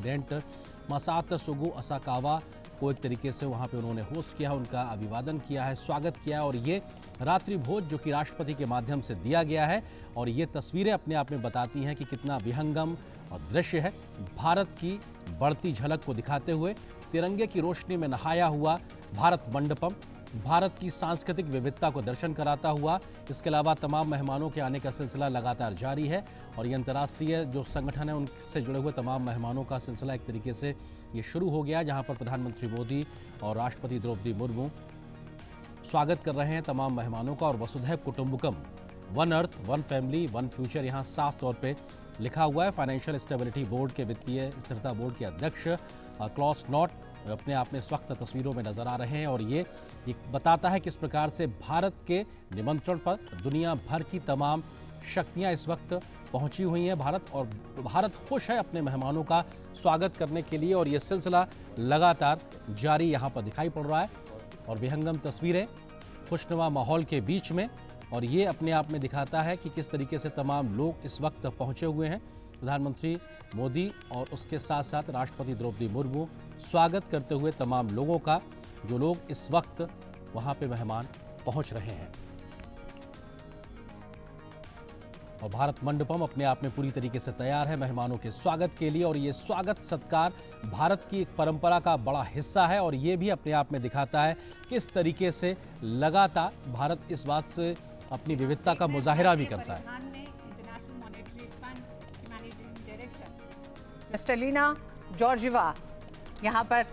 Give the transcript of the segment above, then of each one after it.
President मसात सुगु Asakawa को एक तरीके से वहां पे उन्होंने होस्ट किया, उनका अभिवादन किया है, स्वागत किया है। और ये रात्रि भोज जो कि राष्ट्रपति के माध्यम से दिया गया है, और ये तस्वीरें अपने आप में बताती हैं कि कितना विहंगम और दृश्य है। भारत की बढ़ती झलक को दिखाते हुए तिरंगे की रोशनी में नहाया हुआ भारत मंडपम भारत की सांस्कृतिक विविधता को दर्शन कराता हुआ, इसके अलावा तमाम मेहमानों के आने का सिलसिला लगातार जारी है। और ये अंतर्राष्ट्रीय जो संगठन है उनसे जुड़े हुए तमाम मेहमानों का सिलसिला एक तरीके से ये शुरू हो गया, जहां पर प्रधानमंत्री मोदी और राष्ट्रपति द्रौपदी मुर्मू स्वागत कर रहे हैं तमाम मेहमानों का। और Vasudhaiva Kutumbakam, one earth one family one future यहाँ साफ तौर पर लिखा हुआ है। फाइनेंशियल स्टेबिलिटी बोर्ड के वित्तीय स्थिरता बोर्ड के अध्यक्ष क्लॉस नॉट अपने आप में इस वक्त तस्वीरों में नजर आ रहे हैं। और ये बताता है किस प्रकार से भारत के निमंत्रण पर दुनिया भर की तमाम शक्तियां इस वक्त पहुंची हुई हैं और भारत खुश है अपने मेहमानों का स्वागत करने के लिए। और ये सिलसिला लगातार जारी यहाँ पर दिखाई पड़ रहा है। और विहंगम तस्वीरें खुशनुमा माहौल के बीच में, और ये अपने आप में दिखाता है कि किस तरीके से तमाम लोग इस वक्त पहुंचे हुए हैं। प्रधानमंत्री मोदी और उसके साथ साथ राष्ट्रपति द्रौपदी मुर्मू स्वागत करते हुए तमाम लोगों का, जो लोग इस वक्त वहां पे मेहमान पहुंच रहे हैं। और भारत मंडपम अपने आप में पूरी तरीके से तैयार है मेहमानों के स्वागत के लिए। और ये स्वागत सत्कार भारत की एक परंपरा का बड़ा हिस्सा है। और ये भी अपने आप में दिखाता है किस तरीके से लगातार भारत इस बात से अपनी विविधता का मुजाहिरा भी करता है। क्रिस्टलिना जॉर्जिवा यहाँ पर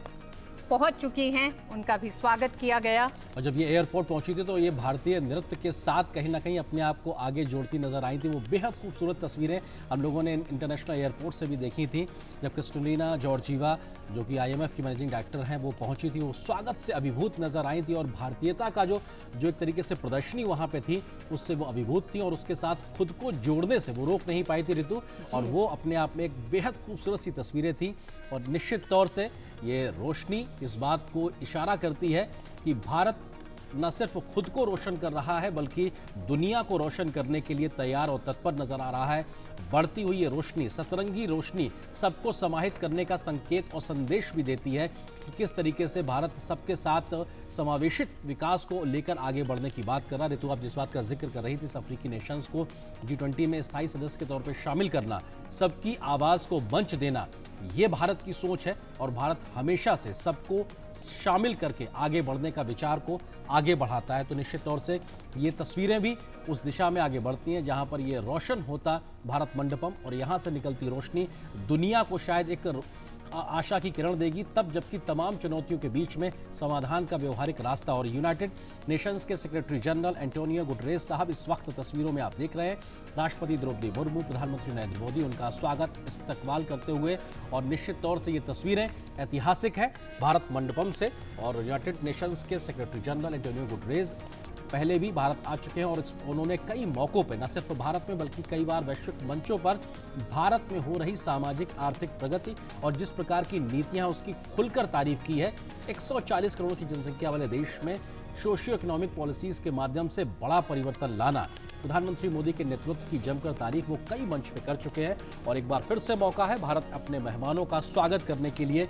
पहुंच चुकी हैं, उनका भी स्वागत किया गया। और जब ये एयरपोर्ट पहुंची थी तो ये भारतीय नृत्य के साथ कहीं ना कहीं अपने आप को आगे जोड़ती नजर आई थी। वो बेहद खूबसूरत तस्वीरें हम लोगों ने इंटरनेशनल एयरपोर्ट से भी देखी थी, जब क्रिस्टलिना जॉर्जिवा जो कि IMF की मैनेजिंग डायरेक्टर हैं वो पहुंची थी। वो स्वागत से अभिभूत नजर आई थी और भारतीयता का जो एक तरीके से प्रदर्शनी वहां पे थी उससे वो अभिभूत थी। और उसके साथ खुद को जोड़ने से वो रोक नहीं पाई थी ऋतु, और वो अपने आप में एक बेहद खूबसूरत सी तस्वीरें थी। और निश्चित तौर से ये रोशनी इस बात को इशारा करती है कि भारत न सिर्फ खुद को रोशन कर रहा है बल्कि दुनिया को रोशन करने के लिए तैयार और तत्पर नजर आ रहा है। बढ़ती हुई ये रोशनी, सतरंगी रोशनी सबको समाहित करने का संकेत और संदेश भी देती है कि किस तरीके से भारत सबके साथ समावेशित विकास को लेकर आगे बढ़ने की बात कर रहा है। ऋतु, आप जिस बात का जिक्र कर रही थी, अफ्रीकी नेशंस को G20 में स्थायी सदस्य के तौर पर शामिल करना, सबकी आवाज को मंच देना, ये भारत की सोच है। और भारत हमेशा से सबको शामिल करके आगे बढ़ने का विचार को आगे बढ़ाता है। तो निश्चित तौर से ये तस्वीरें भी उस दिशा में आगे बढ़ती हैं जहां पर ये रोशन होता भारत मंडपम, और यहां से निकलती रोशनी दुनिया को शायद एक आशा की किरण देगी, तब जबकि तमाम चुनौतियों के बीच में समाधान का व्यवहारिक रास्ता। और यूनाइटेड नेशंस के सेक्रेटरी जनरल एंटोनियो गुटरेस साहब इस वक्त तस्वीरों में आप देख रहे हैं, राष्ट्रपति द्रौपदी मुर्मू, प्रधानमंत्री नरेंद्र मोदी उनका स्वागत इस्तकबाल करते हुए। और निश्चित तौर से ये तस्वीरें ऐतिहासिक है भारत मंडपम से। और यूनाइटेड नेशंस के सेक्रेटरी जनरल एंटोनियो गुटरेस पहले भी भारत आ चुके हैं और उन्होंने कई मौक़ों पे, न सिर्फ भारत में बल्कि कई बार वैश्विक मंचों पर भारत में हो रही सामाजिक आर्थिक प्रगति और जिस प्रकार की नीतियां उसकी खुलकर तारीफ की है। 140 करोड़ की जनसंख्या वाले देश में सोशियो इकोनॉमिक पॉलिसीज के माध्यम से बड़ा परिवर्तन लाना, प्रधानमंत्री मोदी के नेतृत्व की जमकर तारीफ वो कई मंच पे कर चुके हैं। और एक बार फिर से मौका है भारत अपने मेहमानों का स्वागत करने के लिए,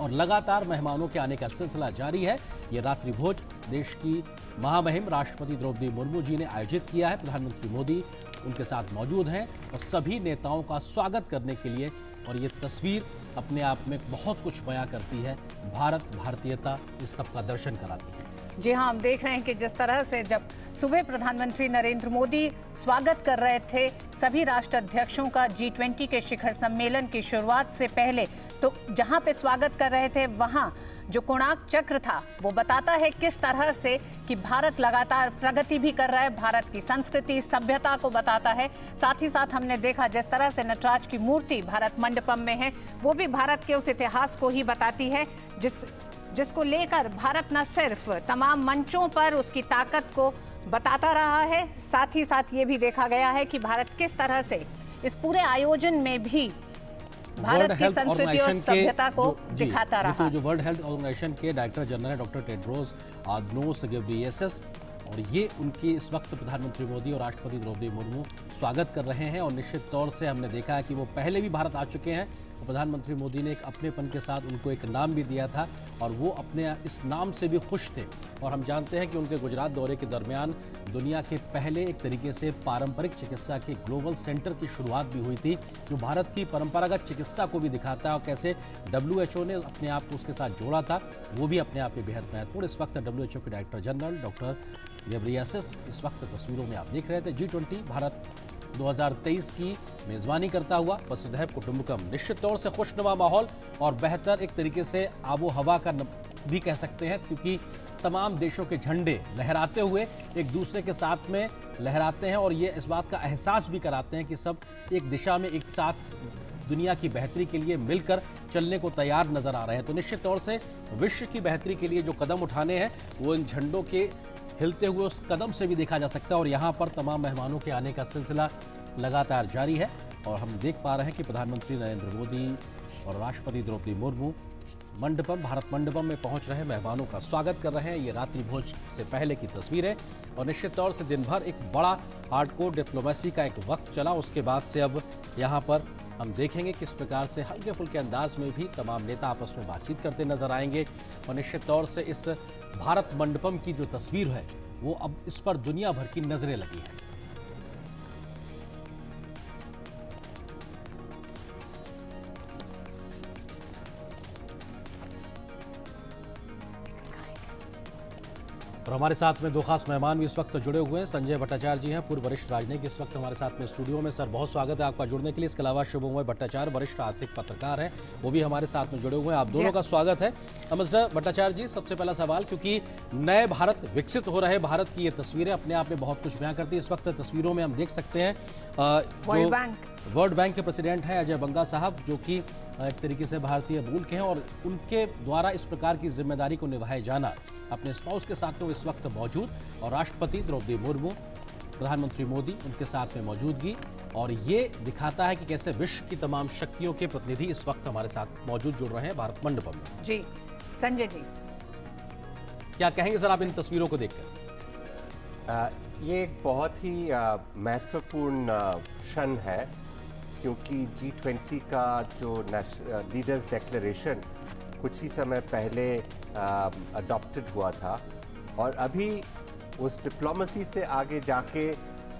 और लगातार मेहमानों के आने का सिलसिला जारी है। ये रात्रि भोज देश की महामहिम राष्ट्रपति द्रौपदी मुर्मू जी ने आयोजित किया है। प्रधानमंत्री मोदी उनके साथ मौजूद हैं और सभी नेताओं का स्वागत करने के लिए। और ये तस्वीर अपने आप में बहुत कुछ बयां करती है, भारत, भारतीयता, इस सब का दर्शन कराती है। जी हाँ, हम देख रहे हैं कि जिस तरह से जब सुबह प्रधानमंत्री नरेंद्र मोदी स्वागत कर रहे थे सभी राष्ट्र अध्यक्षों का G20 के शिखर सम्मेलन की शुरुआत से पहले, तो जहां पे स्वागत कर रहे थे वहां जो कोणार्क चक्र था वो बताता है किस तरह से कि भारत लगातार प्रगति भी कर रहा है, भारत की संस्कृति सभ्यता को बताता है। साथ ही साथ हमने देखा जिस तरह से नटराज की मूर्ति भारत मंडपम में है, वो भी भारत के उस इतिहास को ही बताती है जिसको लेकर भारत न सिर्फ तमाम मंचों पर उसकी ताकत को बताता रहा है, साथ ही साथ ये भी देखा गया है कि भारत किस तरह से इस पूरे आयोजन में भी भारत की संस्कृति और सभ्यता को दिखाता रहा। जो वर्ल्ड हेल्थ ऑर्गेनाइजेशन के डायरेक्टर जनरल है डॉक्टर टेड्रोस अधनोम घेब्रेयेसस, और ये उनकी इस वक्त प्रधानमंत्री मोदी और राष्ट्रपति द्रौपदी मुर्मू स्वागत कर रहे हैं। और निश्चित तौर से हमने देखा है कि वो पहले भी भारत आ चुके हैं और प्रधानमंत्री मोदी ने एक अपनेपन के साथ उनको एक नाम भी दिया था और वो अपने इस नाम से भी खुश थे। और हम जानते हैं कि उनके गुजरात दौरे के दरमियान दुनिया के पहले एक तरीके से पारंपरिक चिकित्सा के ग्लोबल सेंटर की शुरुआत भी हुई थी, जो भारत की परंपरागत चिकित्सा को भी दिखाता है और कैसे WHO ने अपने आप को उसके साथ जोड़ा था, वो भी अपने आप में बेहद महत्वपूर्ण। इस वक्त WHO के डायरेक्टर जनरल डॉक्टर गेब्रियेसस इस वक्त तस्वीरों में आप देख रहे थे। G20 भारत 2023 की मेजबानी करता हुआ वसुधैव कुटुंबकम, निश्चित तौर से खुशनुमा माहौल और बेहतर एक तरीके से आबो हवा का भी कह सकते हैं, क्योंकि तमाम देशों के झंडे लहराते हुए एक दूसरे के साथ में लहराते हैं और ये इस बात का एहसास भी कराते हैं कि सब एक दिशा में एक साथ दुनिया की बेहतरी के लिए मिलकर चलने को तैयार नजर आ रहे हैं। तो निश्चित तौर से विश्व की बेहतरी के लिए जो कदम उठाने हैं वो इन झंडों के हिलते हुए उस कदम से भी देखा जा सकता है। और यहाँ पर तमाम मेहमानों के आने का सिलसिला लगातार जारी है और हम देख पा रहे हैं कि प्रधानमंत्री नरेंद्र मोदी और राष्ट्रपति द्रौपदी मुर्मू मंडपम, भारत मंडपम में पहुंच रहे मेहमानों का स्वागत कर रहे हैं। ये रात्रि भोज से पहले की तस्वीर है और निश्चित तौर से दिन भर एक बड़ा हार्डकोर डिप्लोमेसी का एक वक्त चला। उसके बाद से अब यहाँ पर हम देखेंगे किस प्रकार से हल्के फुल्के अंदाज में भी तमाम नेता आपस में बातचीत करते नजर आएंगे और निश्चित तौर से इस भारत मंडपम की जो तस्वीर है वो अब इस पर दुनिया भर की नजरें लगी हैं। और हमारे साथ में दो खास मेहमान भी इस वक्त जुड़े हुए हैं। संजय भट्टाचार्य जी हैं, पूर्व वरिष्ठ राजनीतिक, इस वक्त हमारे साथ में स्टूडियो में। सर बहुत स्वागत है आपका जुड़ने के लिए। इसके अलावा शुभमोय भट्टाचार्य, वरिष्ठ आर्थिक पत्रकार हैं, वो भी हमारे साथ में जुड़े हुए हैं। आप दोनों का स्वागत है। मिस्टर भट्टाचार्य जी, सबसे पहला सवाल, क्योंकि नए भारत, विकसित हो रहे भारत की ये तस्वीरें अपने आप में बहुत कुछ बयां करती है। इस वक्त तस्वीरों में हम देख सकते हैं जो वर्ल्ड बैंक के प्रेसिडेंट हैं अजय बंगा साहब, जो कि एक तरीके से भारतीय मूल के हैं और उनके द्वारा इस प्रकार की जिम्मेदारी को निभाए जाना अपने स्पाउस के साथ में इस वक्त मौजूद, और राष्ट्रपति द्रौपदी मुर्मू, प्रधानमंत्री मोदी, उनके साथ में मौजूदगी, और ये दिखाता है कि कैसे विश्व की तमाम शक्तियों के प्रतिनिधि इस वक्त हमारे साथ मौजूद जुड़ रहे हैं भारत मंडपम में। जी संजय जी, क्या कहेंगे सर आप इन तस्वीरों को देखकर? ये एक बहुत ही महत्वपूर्ण क्षण है, क्योंकि G20 का जो लीडर्स डिक्लेरेशन कुछ ही समय पहले अडॉप्टेड हुआ था और अभी उस डिप्लोमेसी से आगे जाके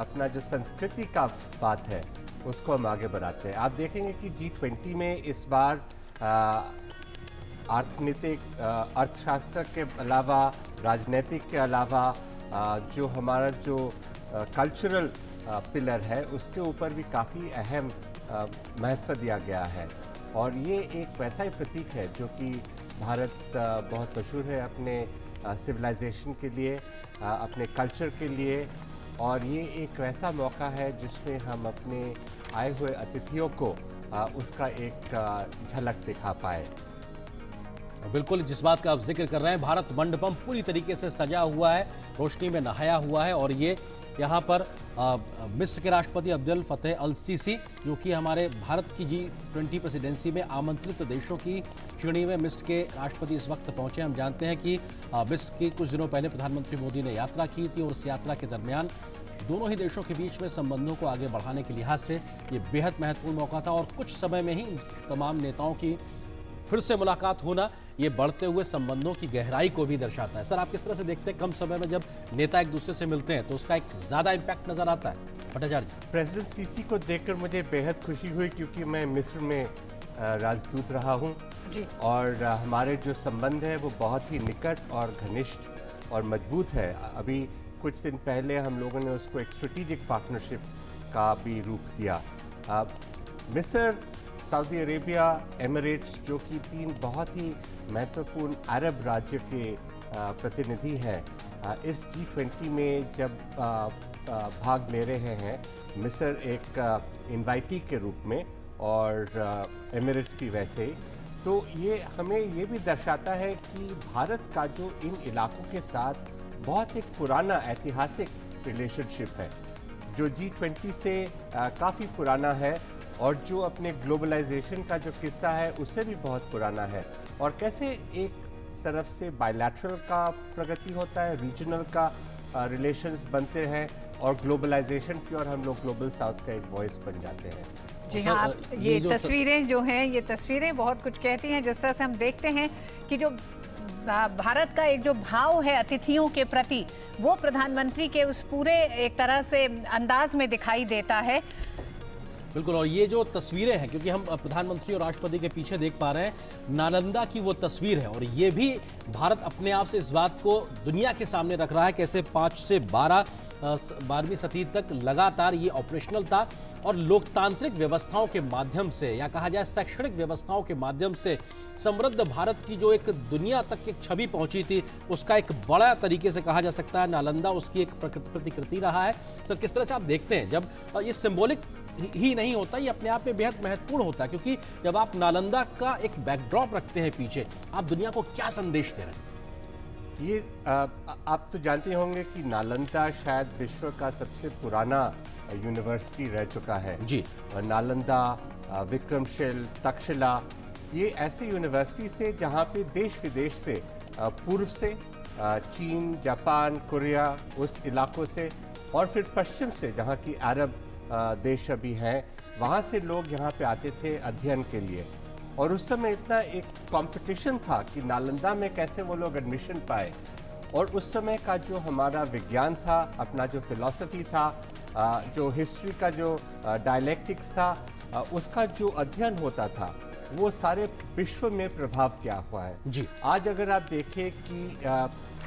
अपना जो संस्कृति का बात है उसको हम आगे बढ़ाते हैं। आप देखेंगे कि G20 में इस बार अर्थनीतिक, अर्थशास्त्र के अलावा, राजनीतिक के अलावा जो हमारा जो कल्चरल पिलर है उसके ऊपर भी काफ़ी अहम महत्व दिया गया है। और ये एक वैसा ही प्रतीक है जो कि भारत बहुत मशहूर है अपने सिविलाइजेशन के लिए, अपने कल्चर के लिए, और ये एक वैसा मौका है जिसमें हम अपने आए हुए अतिथियों को उसका एक झलक दिखा पाए। बिल्कुल, जिस बात का आप जिक्र कर रहे हैं, भारत मंडपम पूरी तरीके से सजा हुआ है, रोशनी में नहाया हुआ है और ये यहाँ पर मिस्र के राष्ट्रपति अब्देल फतेह अल सीसी, जो कि हमारे भारत की G20 प्रेसिडेंसी में आमंत्रित देशों की श्रेणी में मिस्र के राष्ट्रपति इस वक्त पहुंचे। हम जानते हैं कि मिस्र की कुछ दिनों पहले प्रधानमंत्री मोदी ने यात्रा की थी और उस यात्रा के दरमियान दोनों ही देशों के बीच में संबंधों को आगे बढ़ाने के लिहाज से ये बेहद महत्वपूर्ण मौका था और कुछ समय में ही तमाम नेताओं की फिर से मुलाकात होना ये बढ़ते हुए संबंधों की गहराई को भी दर्शाता है। सर आप किस तरह से देखते हैं, कम समय में जब नेता एक दूसरे से मिलते हैं तो उसका एक ज़्यादा इम्पैक्ट नजर आता है? भट्टाचार्य जी। प्रेसिडेंट सीसी को देखकर मुझे बेहद खुशी हुई, क्योंकि मैं मिस्र में राजदूत रहा हूँ और हमारे जो संबंध है वो बहुत ही निकट और घनिष्ठ और मजबूत है। अभी कुछ दिन पहले हम लोगों ने उसको एक स्ट्रेटेजिक पार्टनरशिप का भी रूप दिया। मिस्र, सऊदी अरेबिया, एमिरेट्स, जो कि 3 बहुत ही महत्वपूर्ण अरब राज्य के प्रतिनिधि हैं, इस G20 में जब भाग ले रहे हैं। मिस्र एक इनवाइटी के रूप में और एमिरेट्स भी वैसे ही। तो ये हमें ये भी दर्शाता है कि भारत का जो इन इलाकों के साथ बहुत एक पुराना ऐतिहासिक रिलेशनशिप है, जो G20 से काफ़ी पुराना है और जो अपने ग्लोबलाइजेशन का जो किस्सा है उससे भी बहुत पुराना है। और कैसे एक तरफ से बायलैटरल का प्रगति होता है, रीजनल का रिलेशंस बनते हैं और ग्लोबलाइजेशन की और हम लोग ग्लोबल साउथ का एक वॉइस बन जाते हैं। जी सर, हाँ, ये जो तस्वीरें जो हैं, ये तस्वीरें बहुत कुछ कहती हैं। जिस तरह से हम देखते हैं कि जो भारत का एक जो भाव है अतिथियों के प्रति, वो प्रधानमंत्री के उस पूरे एक तरह से अंदाज में दिखाई देता है। बिल्कुल, और ये जो तस्वीरें हैं, क्योंकि हम प्रधानमंत्री और राष्ट्रपति के पीछे देख पा रहे हैं नालंदा की वो तस्वीर है, और ये भी भारत अपने आप से इस बात को दुनिया के सामने रख रहा है कैसे 5 से 12वीं सदी तक लगातार ये ऑपरेशनल था, और लोकतांत्रिक व्यवस्थाओं के माध्यम से, या कहा जाए शैक्षणिक व्यवस्थाओं के माध्यम से समृद्ध भारत की जो एक दुनिया तक एक छवि पहुंची थी, उसका एक बड़ा तरीके से कहा जा सकता है नालंदा उसकी एक प्रतिकृति रहा है। सर, किस तरह से आप देखते हैं, जब ये सिंबॉलिक ही नहीं होता, ये अपने आप में बेहद महत्वपूर्ण होता है, क्योंकि जब आप नालंदा का एक बैकड्रॉप रखते हैं पीछे, आप दुनिया को क्या संदेश दे रहे हैं? ये आप तो जानते होंगे कि नालंदा शायद विश्व का सबसे पुराना यूनिवर्सिटी रह चुका है जी। नालंदा, विक्रमशिल, तक्षशिला, ये ऐसे यूनिवर्सिटीज थे जहाँ पे देश विदेश से पूर्व से चीन, जापान, कोरिया, उस इलाकों से, और फिर पश्चिम से जहाँ की अरब देश अभी हैं, वहाँ से लोग यहाँ पे आते थे अध्ययन के लिए। और उस समय इतना एक कंपटीशन था कि नालंदा में कैसे वो लोग एडमिशन पाए, और उस समय का जो हमारा विज्ञान था, अपना जो फिलॉसफी था, जो हिस्ट्री का जो डायलेक्टिक्स था, उसका जो अध्ययन होता था, वो सारे विश्व में प्रभाव किया हुआ है जी। आज अगर आप देखें कि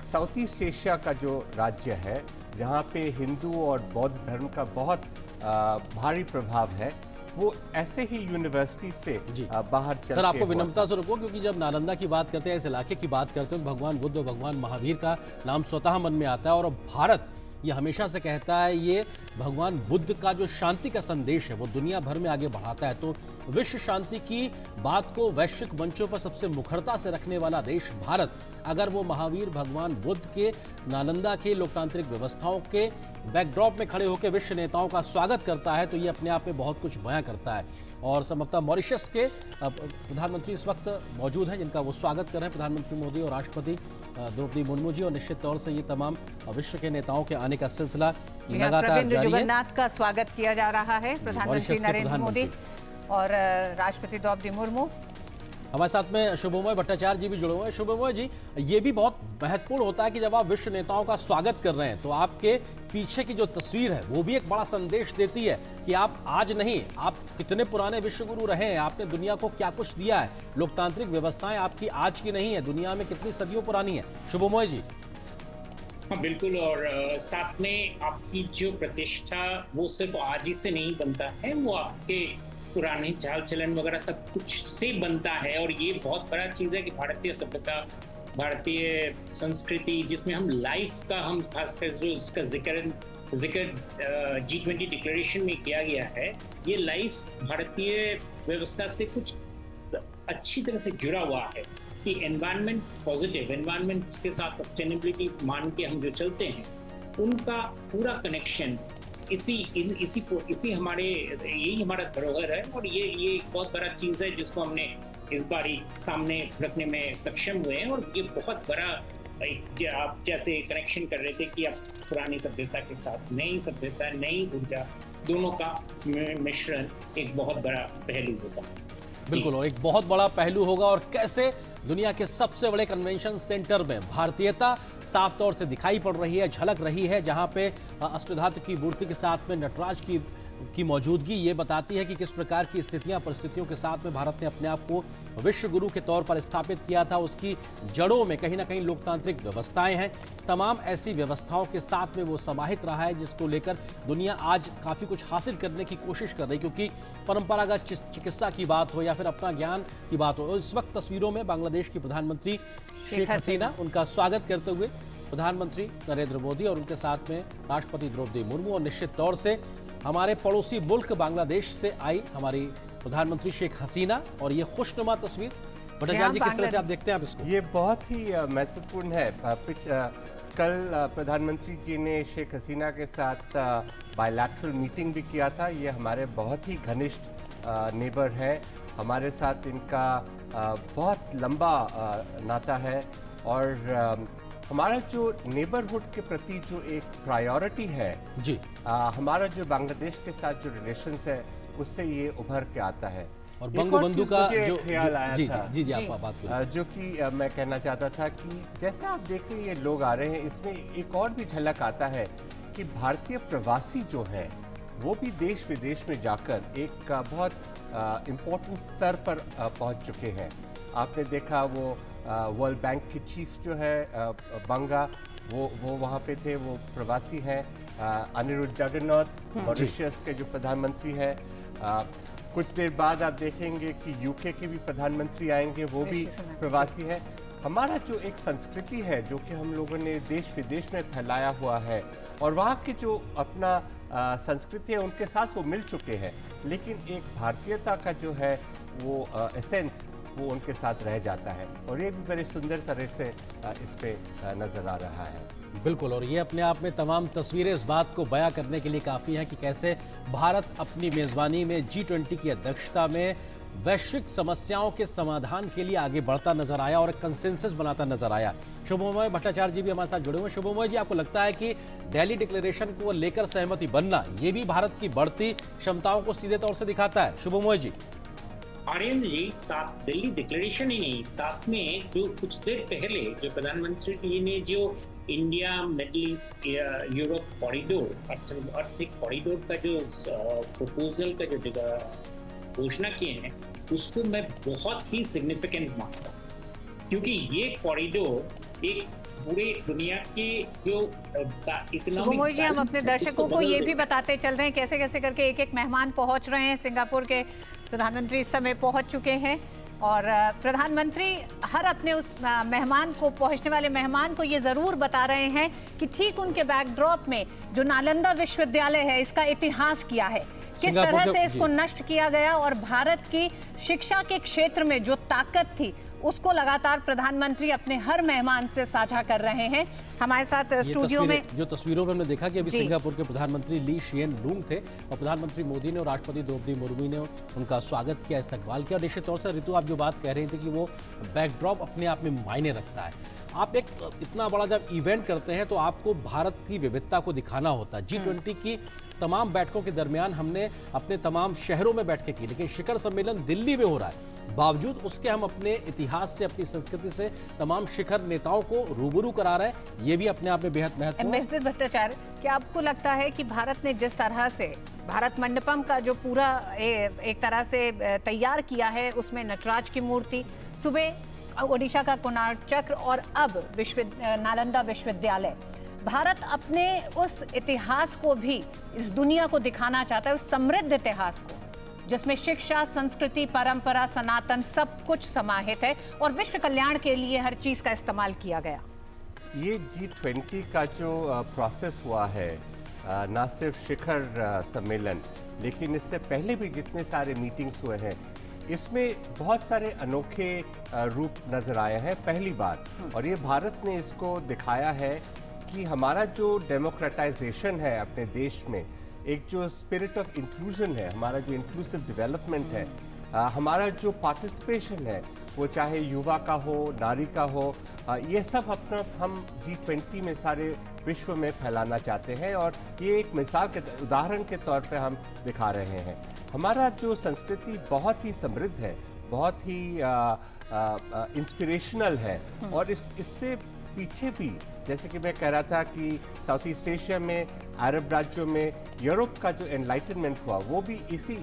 साउथ ईस्ट एशिया का जो राज्य है, जहाँ पे हिंदू और बौद्ध धर्म का बहुत भारी प्रभाव है, वो ऐसे ही यूनिवर्सिटी से बाहर चल सर, आपको विनम्रता से रुको, क्योंकि जब नालंदा की बात करते हैं, इस इलाके की बात करते हैं, तो भगवान बुद्ध और भगवान महावीर का नाम स्वतः मन में आता है, और भारत ये हमेशा से कहता है ये भगवान बुद्ध का जो शांति का संदेश है वो दुनिया भर में आगे बढ़ाता है। तो विश्व शांति की बात को वैश्विक मंचों पर सबसे मुखरता से रखने वाला देश भारत, अगर वो महावीर भगवान बुद्ध के नालंदा के लोकतांत्रिक व्यवस्थाओं के बैकड्रॉप में खड़े होकर विश्व नेताओं का स्वागत करता है, तो ये अपने आप में बहुत कुछ बयां करता है। और संभवतः मॉरिशस के प्रधानमंत्री इस वक्त मौजूद हैं, जिनका वो स्वागत कर रहे हैं, प्रधानमंत्री मोदी और राष्ट्रपति द्रौपदी मुर्मू जी, और निश्चित तौर से ये तमाम विश्व के नेताओं के आने का सिलसिला लगातार जारी है। जगन्नाथ का स्वागत किया जा रहा है, प्रधानमंत्री नरेंद्र मोदी और राष्ट्रपति द्रौपदी मुर्मू। हमारे साथ में शुभमोय भट्टाचार्य जी भी जुड़े हुए हैं। शुभमोय जी, ये भी बहुत महत्वपूर्ण होता है कि जब आप विश्व नेताओं का स्वागत कर रहे हैं, तो आपके पीछे की जो तस्वीर है वो भी एक बड़ा संदेश देती है कि आप आज नहीं, आप कितने पुराने विश्व गुरु रहे हैं, आपने दुनिया को क्या कुछ दिया है। लोकतांत्रिक व्यवस्थाएं आपकी आज की नहीं है, दुनिया में कितनी सदियों पुरानी है। शुभमोय जी। हाँ बिल्कुल, और साथ में आपकी जो प्रतिष्ठा वो सिर्फ आज ही से नहीं बनता है, वो आपके पुराने चाल चलन वगैरह सब कुछ से बनता है। और ये बहुत बड़ा चीज़ है कि भारतीय सभ्यता, भारतीय संस्कृति, जिसमें हम लाइफ का, हम खासकर जो इसका जिक्र G20 डिक्लेरेशन में किया गया है, ये लाइफ भारतीय व्यवस्था से कुछ अच्छी तरह से जुड़ा हुआ है कि एनवायरनमेंट, पॉजिटिव एनवायरनमेंट के साथ सस्टेनेबिलिटी मान के हम जो चलते हैं, उनका पूरा कनेक्शन इसी हमारे, यही हमारा धरोहर है। और ये एक बहुत बड़ा चीज़ है जिसको हमने इस बारी सामने रखने में सक्षम हुए हैं। और ये बहुत बड़ा, आप जैसे कनेक्शन कर रहे थे कि आप पुरानी सभ्यता के साथ नई सभ्यता, नई ऊर्जा, दोनों का मिश्रण एक बहुत बड़ा पहलू होगा। बिल्कुल, और एक बहुत बड़ा पहलू होगा, और कैसे दुनिया के सबसे बड़े कन्वेंशन सेंटर में भारतीयता साफ तौर से दिखाई पड़ रही है, झलक रही है, जहां पे अष्टधातु की मूर्ति के साथ में नटराज की मौजूदगी ये बताती है कि किस प्रकार की स्थितियां, परिस्थितियों के साथ में भारत ने अपने आप को विश्व गुरु के तौर पर स्थापित किया था। उसकी जड़ों में कहीं ना कहीं लोकतांत्रिक व्यवस्थाएं हैं, तमाम ऐसी व्यवस्थाओं के साथ में वो समाहित रहा है, जिसको लेकर दुनिया आज काफ़ी कुछ हासिल करने की कोशिश कर रही, क्योंकि परंपरागत चिकित्सा की बात हो या फिर अपना ज्ञान की बात हो। इस वक्त तस्वीरों में बांग्लादेश की प्रधानमंत्री शेख हसीना, उनका स्वागत करते हुए प्रधानमंत्री नरेंद्र मोदी और उनके साथ में राष्ट्रपति द्रौपदी मुर्मू, और निश्चित तौर से हमारे पड़ोसी मुल्क बांग्लादेश से आई हमारी प्रधानमंत्री शेख हसीना, और ये खुशनुमा तस्वीर। भट्टाचार्य जी, किस तरह से आप देखते हैं आप इसको? ये बहुत ही महत्वपूर्ण है। कल प्रधानमंत्री जी ने शेख हसीना के साथ बायलैटरल मीटिंग भी किया था। ये हमारे बहुत ही घनिष्ठ नेबर है, हमारे साथ इनका बहुत लंबा नाता है, और हमारा जो नेबरहुड के प्रति जो एक प्रायोरिटी है जी, हमारा जो बांग्लादेश के साथ जो रिलेशंस है उससे ये उभर के आता है। और एक और बंगबंधु चीज़ का मुझे जो ख्याल आया जी था, जी जी आप बात करिए। जो कि मैं कहना चाहता था कि जैसे आप देख रहे हैं ये लोग आ रहे हैं, इसमें एक और भी झलक आता है कि भारतीय प्रवासी जो हैं वो भी देश विदेश में जाकर एक बहुत इम्पोर्टेंट स्तर पर पहुंच चुके हैं। आपने देखा वो वर्ल्ड बैंक के चीफ जो है बंगा, वो वहाँ पे थे, वो प्रवासी हैं। अनिरुद्ध जगन्नाथ मॉरिशस के जो प्रधानमंत्री हैं, कुछ देर बाद आप देखेंगे कि यूके के भी प्रधानमंत्री आएंगे, वो भी प्रवासी है। हमारा जो एक संस्कृति है जो कि हम लोगों ने देश विदेश में फैलाया हुआ है, और वहाँ के जो अपना संस्कृति है उनके साथ वो मिल चुके हैं, लेकिन एक भारतीयता का जो है वो एसेंस वो उनके साथ रह जाता है, और ये भी बड़े सुंदर तरह से इस पे नजर आ रहा है। बिल्कुल, और ये अपने आप में तमाम तस्वीरें इस बात को बयां करने के लिए काफ़ी हैं कि कैसे भारत अपनी मेज़बानी में G20 की अध्यक्षता में वैश्विक समस्याओं के समाधान के लिए आगे बढ़ता नजर आया और एक कंसेंसस बनाता नजर आया। शुभमोय भट्टाचार्य जी भी हमारे साथ जुड़े हुए हैं। शुभमोय जी, आपको लगता है कि दिल्ली डिक्लेरेशन को लेकर सहमति बनना ये भी भारत की बढ़ती क्षमताओं को सीधे तौर से दिखाता है? शुभमोय जी। आर्यन जी, साथ दिल्ली डिक्लेरेशन ही नहीं, साथ में जो कुछ देर पहले जो प्रधानमंत्री जी ने जो India middle east Europe corridor, आर्थिक कॉरिडोर का जो प्रपोजल का जो घोषणा किए हैं, उसको मैं बहुत ही सिग्निफिकेंट मानता हूँ, क्योंकि ये कॉरिडोर एक पूरे दुनिया के जो शुभमोय जी, हम अपने दर्शकों को ये भी बताते चल रहे हैं कैसे कैसे करके एक एक मेहमान पहुंच रहे हैं। सिंगापुर के प्रधानमंत्री इस समय पहुंच चुके हैं, और प्रधानमंत्री हर अपने उस मेहमान को, पहुंचने वाले मेहमान को ये जरूर बता रहे हैं कि ठीक उनके बैकड्रॉप में जो नालंदा विश्वविद्यालय है, इसका इतिहास क्या है, किस तरह से इसको नष्ट किया गया, और भारत की शिक्षा के क्षेत्र में जो ताकत थी उसको लगातार प्रधानमंत्री अपने हर मेहमान से साझा कर रहे हैं। हमारे साथ स्टूडियो में जो तस्वीरों में हमने देखा कि अभी सिंगापुर के प्रधानमंत्री ली शिएन लूंग थे, और प्रधानमंत्री मोदी ने और राष्ट्रपति द्रौपदी मुर्मू ने उनका स्वागत किया, इस्तकबाल किया। और निश्चित तौर से ऋतु, आप जो बात कह रहे थे कि वो बैकड्रॉप अपने आप में मायने रखता है। आप एक इतना बड़ा जब इवेंट करते हैं तो आपको भारत की विविधता को दिखाना होता है। G20 की तमाम बैठकों के दरमियान हमने अपने तमाम शहरों में बैठकें की, लेकिन शिखर सम्मेलन दिल्ली में हो रहा है, बावजूद उसके हम अपने इतिहास से, अपनी संस्कृति से तमाम शिखर नेताओं को रूबरू करा रहे हैं। ये भी अपने आप में बेहद महत्वपूर्ण है। एम्बेसडर भट्टाचार्य, क्या आपको लगता है कि भारत ने जिस तरह से भारत मंडपम का जो पूरा एक तरह से तैयार किया है, उसमें नटराज की मूर्ति, सुबह ओडिशा का कोणार्क चक्र और अब नालंदा विश्वविद्यालय, भारत अपने उस इतिहास को भी इस दुनिया को दिखाना चाहता है, उस समृद्ध इतिहास को जिसमें शिक्षा, संस्कृति, परंपरा, सनातन सब कुछ समाहित है, और विश्व कल्याण के लिए हर चीज का इस्तेमाल किया गया। ये G20 का जो प्रोसेस हुआ है, ना सिर्फ शिखर सम्मेलन, लेकिन इससे पहले भी जितने सारे मीटिंग्स हुए हैं, इसमें बहुत सारे अनोखे रूप नजर आए हैं पहली बार। और ये भारत ने इसको दिखाया है कि हमारा जो डेमोक्रेटाइजेशन है अपने देश में, एक जो स्पिरिट ऑफ इंक्लूजन है, हमारा जो इंक्लूसिव डेवलपमेंट है, हमारा जो पार्टिसिपेशन है, वो चाहे युवा का हो, नारी का हो, ये सब अपना हम G20 में सारे विश्व में फैलाना चाहते हैं। और ये एक मिसाल के उदाहरण के तौर पे हम दिखा रहे हैं। हमारा जो संस्कृति बहुत ही समृद्ध है, बहुत ही इंस्पिरेशनल है, और इससे पीछे भी, जैसे कि मैं कह रहा था कि साउथ ईस्ट एशिया में, अरब राज्यों में, यूरोप का जो एनलाइटनमेंट हुआ वो भी इसी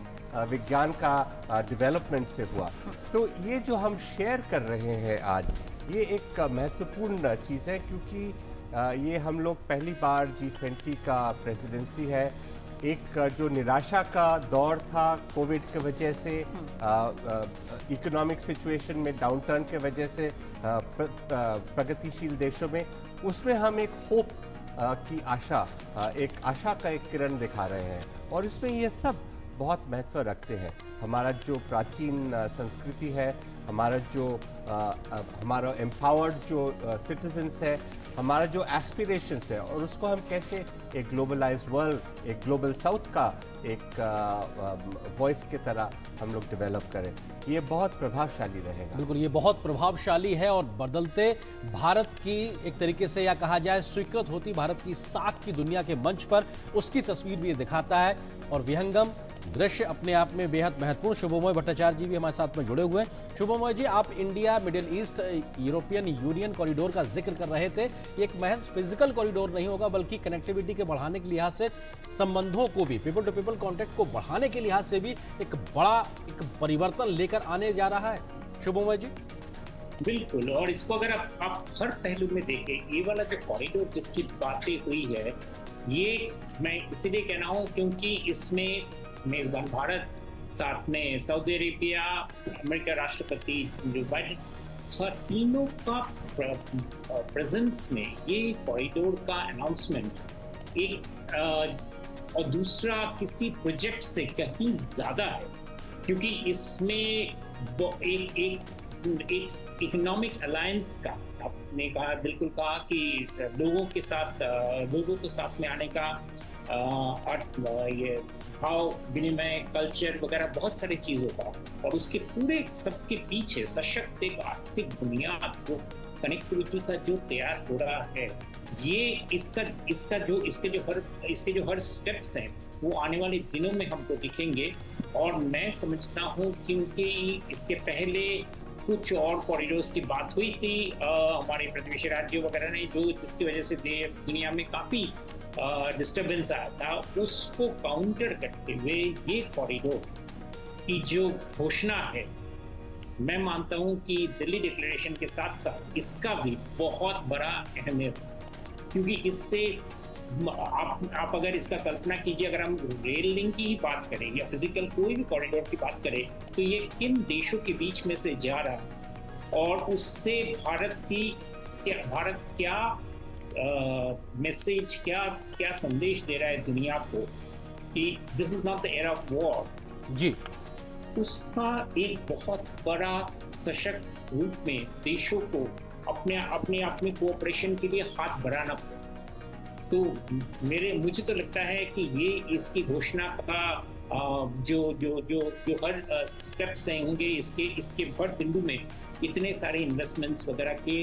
विज्ञान का डेवलपमेंट से हुआ। तो ये जो हम शेयर कर रहे हैं आज, ये एक महत्वपूर्ण चीज़ है, क्योंकि ये हम लोग पहली बार G20 का प्रेसिडेंसी है। एक जो निराशा का दौर था कोविड के वजह से, इकोनॉमिक सिचुएशन में डाउनटर्न के वजह से प्रगतिशील देशों में, उसमें हम एक होप की आशा, एक आशा का एक किरण दिखा रहे हैं, और इसमें ये सब बहुत महत्व रखते हैं। हमारा जो प्राचीन संस्कृति है, हमारा जो हमारा एम्पावर्ड जो सिटीजन्स है, हमारा जो एस्पिरेशंस है, और उसको हम कैसे एक ग्लोबलाइज्ड वर्ल्ड, एक ग्लोबल साउथ का एक वॉइस की तरह हम लोग डेवलप करें, ये बहुत प्रभावशाली रहेगा। बिल्कुल, ये बहुत प्रभावशाली है, और बदलते भारत की एक तरीके से, या कहा जाए स्वीकृत होती भारत की साख की दुनिया के मंच पर, उसकी तस्वीर भी ये दिखाता है। और विहंगम दृश्य अपने आप में बेहद महत्वपूर्ण। शुभमोय भट्टाचार्य जी भी हमारे साथ में जुड़े हुए हैं। शुभमोय जी, आप India middle east European union corridor का जिक्र कर रहे थे। ये एक महज फिजिकल कॉरिडोर नहीं होगा, बल्कि कनेक्टिविटी के बढ़ाने के लिहाज से, संबंधों को भी, पीपल टू पीपल कॉन्टैक्ट को बढ़ाने के लिहाज से भी एक बड़ा परिवर्तन लेकर आने जा रहा है। शुभमोय जी। बिल्कुल, और इसको अगर आप हर पहलू में देखें, ये वाला जो कॉरिडोर जिसकी बातें हुई है, ये मैं इसीलिए कह रहा हूँ क्योंकि इसमें मेजबान भारत, साथ में सऊदी अरेबिया, अमेरिका राष्ट्रपति जो बाइडेन, हर तीनों का प्रेजेंस में ये कॉरिडोर का अनाउंसमेंट एक और दूसरा किसी प्रोजेक्ट से कहीं ज्यादा है, क्योंकि इसमें एक इकोनॉमिक अलायंस का, आपने कहा, बिल्कुल कहा कि लोगों को साथ में आने का ये भाव विनिमय, कल्चर वगैरह बहुत सारी चीजों का, और उसके पूरे सबके पीछे सशक्त एक आर्थिक बुनियाद जो कनेक्टिविटी का जो तैयार हो रहा है, ये इसके जो हर स्टेप्स हैं वो आने वाले दिनों में हमको दिखेंगे। और मैं समझता हूँ क्योंकि इसके पहले कुछ और कॉरिडोर्स की बात हुई थी हमारे प्रतिवेशी राज्यों वगैरह ने, जिसकी वजह से दुनिया में काफी डिस्टर्बेंस आया था, उसको काउंटर करते हुए ये कॉरिडोर की जो घोषणा है, मैं मानता हूं कि दिल्ली डिक्लेरेशन के साथ साथ इसका भी बहुत बड़ा अहमियत है, क्योंकि इससे आप अगर इसका कल्पना कीजिए, अगर हम रेल लिंक की ही बात करें या फिजिकल कोई भी कॉरिडोर की बात करें, तो ये किन देशों के बीच में से जा रहा है और उससे भारत क्या मैसेज, क्या संदेश दे रहा है दुनिया को कि this is not the era of war जी, उसका एक बहुत बड़ा सशक्त रूप में देशों को अपने आप में कोऑपरेशन के लिए हाथ बढ़ाना पड़े। तो मुझे तो लगता है कि ये इसकी घोषणा का जो हर स्टेप्स होंगे, इसके हर बिंदु में इतने सारे इन्वेस्टमेंट्स वगैरह के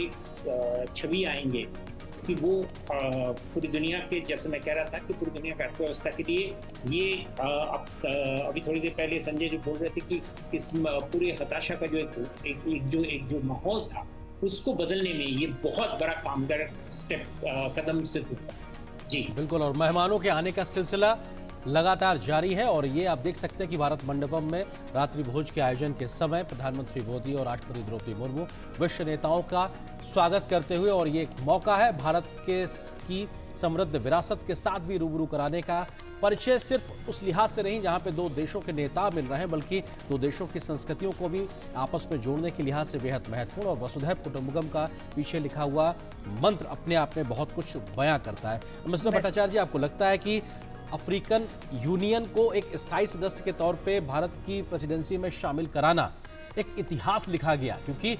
छवि आएंगे कि वो पूरी दुनिया के, जैसे मैं कह रहा था कि पूरी दुनिया की अर्थव्यवस्था के लिए ये अभी थोड़ी देर पहले संजय जी बोल रहे थे कि इस पूरी हताशा का जो एक माहौल था, उसको बदलने में ये बहुत बड़ा कामगार कदम सिद्ध होगा जी। बिल्कुल, और मेहमानों के आने का सिलसिला लगातार जारी है, और ये आप देख सकते हैं कि भारत मंडपम में रात्रि भोज के आयोजन के समय प्रधानमंत्री मोदी और राष्ट्रपति द्रौपदी मुर्मू विश्व नेताओं का स्वागत करते हुए, और ये एक मौका है भारत की समृद्ध विरासत के साथ भी रूबरू कराने का। परिचय सिर्फ उस लिहाज से नहीं जहां पे दो देशों के नेता मिल रहे हैं, बल्कि दो देशों की संस्कृतियों को भी आपस में जोड़ने के लिहाज से बेहद महत्वपूर्ण। और वसुधैव कुटुंबकम का पीछे लिखा हुआ मंत्र अपने आप में बहुत कुछ बयां करता है। मिस्टर भट्टाचार्य जी, आपको लगता है कि अफ्रीकन यूनियन को एक स्थायी सदस्य के तौर पे भारत की प्रेसिडेंसी में शामिल कराना एक इतिहास लिखा गया, क्योंकि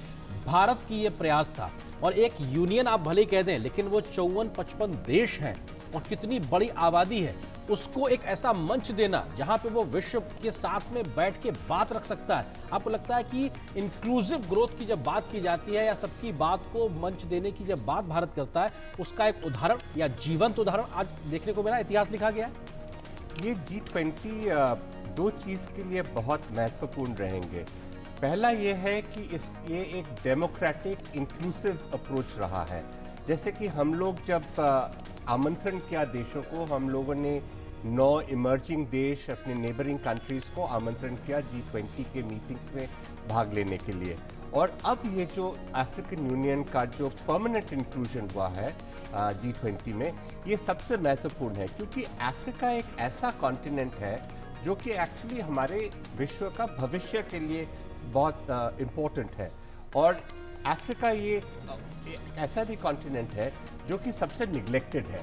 भारत की ये प्रयास था, और एक यूनियन आप भले ही कह दें, लेकिन वो 54-55 देश हैं और कितनी बड़ी आबादी है, उसको एक ऐसा मंच देना जहां पे वो विश्व के साथ में बैठ के बात रख सकता है। आपको लगता है कि इंक्लूसिव ग्रोथ की जब बात की जाती है या सबकी बात को मंच देने की जब बात भारत करता है, उसका एक उदाहरण या जीवंत उदाहरण आज देखने को मिला, इतिहास लिखा गया है? ये G20 दो चीज़ के लिए बहुत महत्वपूर्ण रहेंगे। पहला ये है कि ये एक डेमोक्रेटिक इंक्लूसिव अप्रोच रहा है। जैसे कि हम लोग जब आमंत्रण किया देशों को, हम लोगों ने 9 इमर्जिंग देश, अपने नेबरिंग कंट्रीज़ को आमंत्रण किया G20 के मीटिंग्स में भाग लेने के लिए। और अब ये जो अफ्रीकन यूनियन का जो परमानेंट इंक्लूजन हुआ है G20 में, ये सबसे महत्वपूर्ण है, क्योंकि अफ्रीका एक ऐसा कॉन्टिनेंट है जो कि एक्चुअली हमारे विश्व का भविष्य के लिए बहुत इम्पोर्टेंट है। और अफ्रीका ये ऐसा भी कॉन्टिनेंट है जो कि सबसे निग्लेक्टेड है।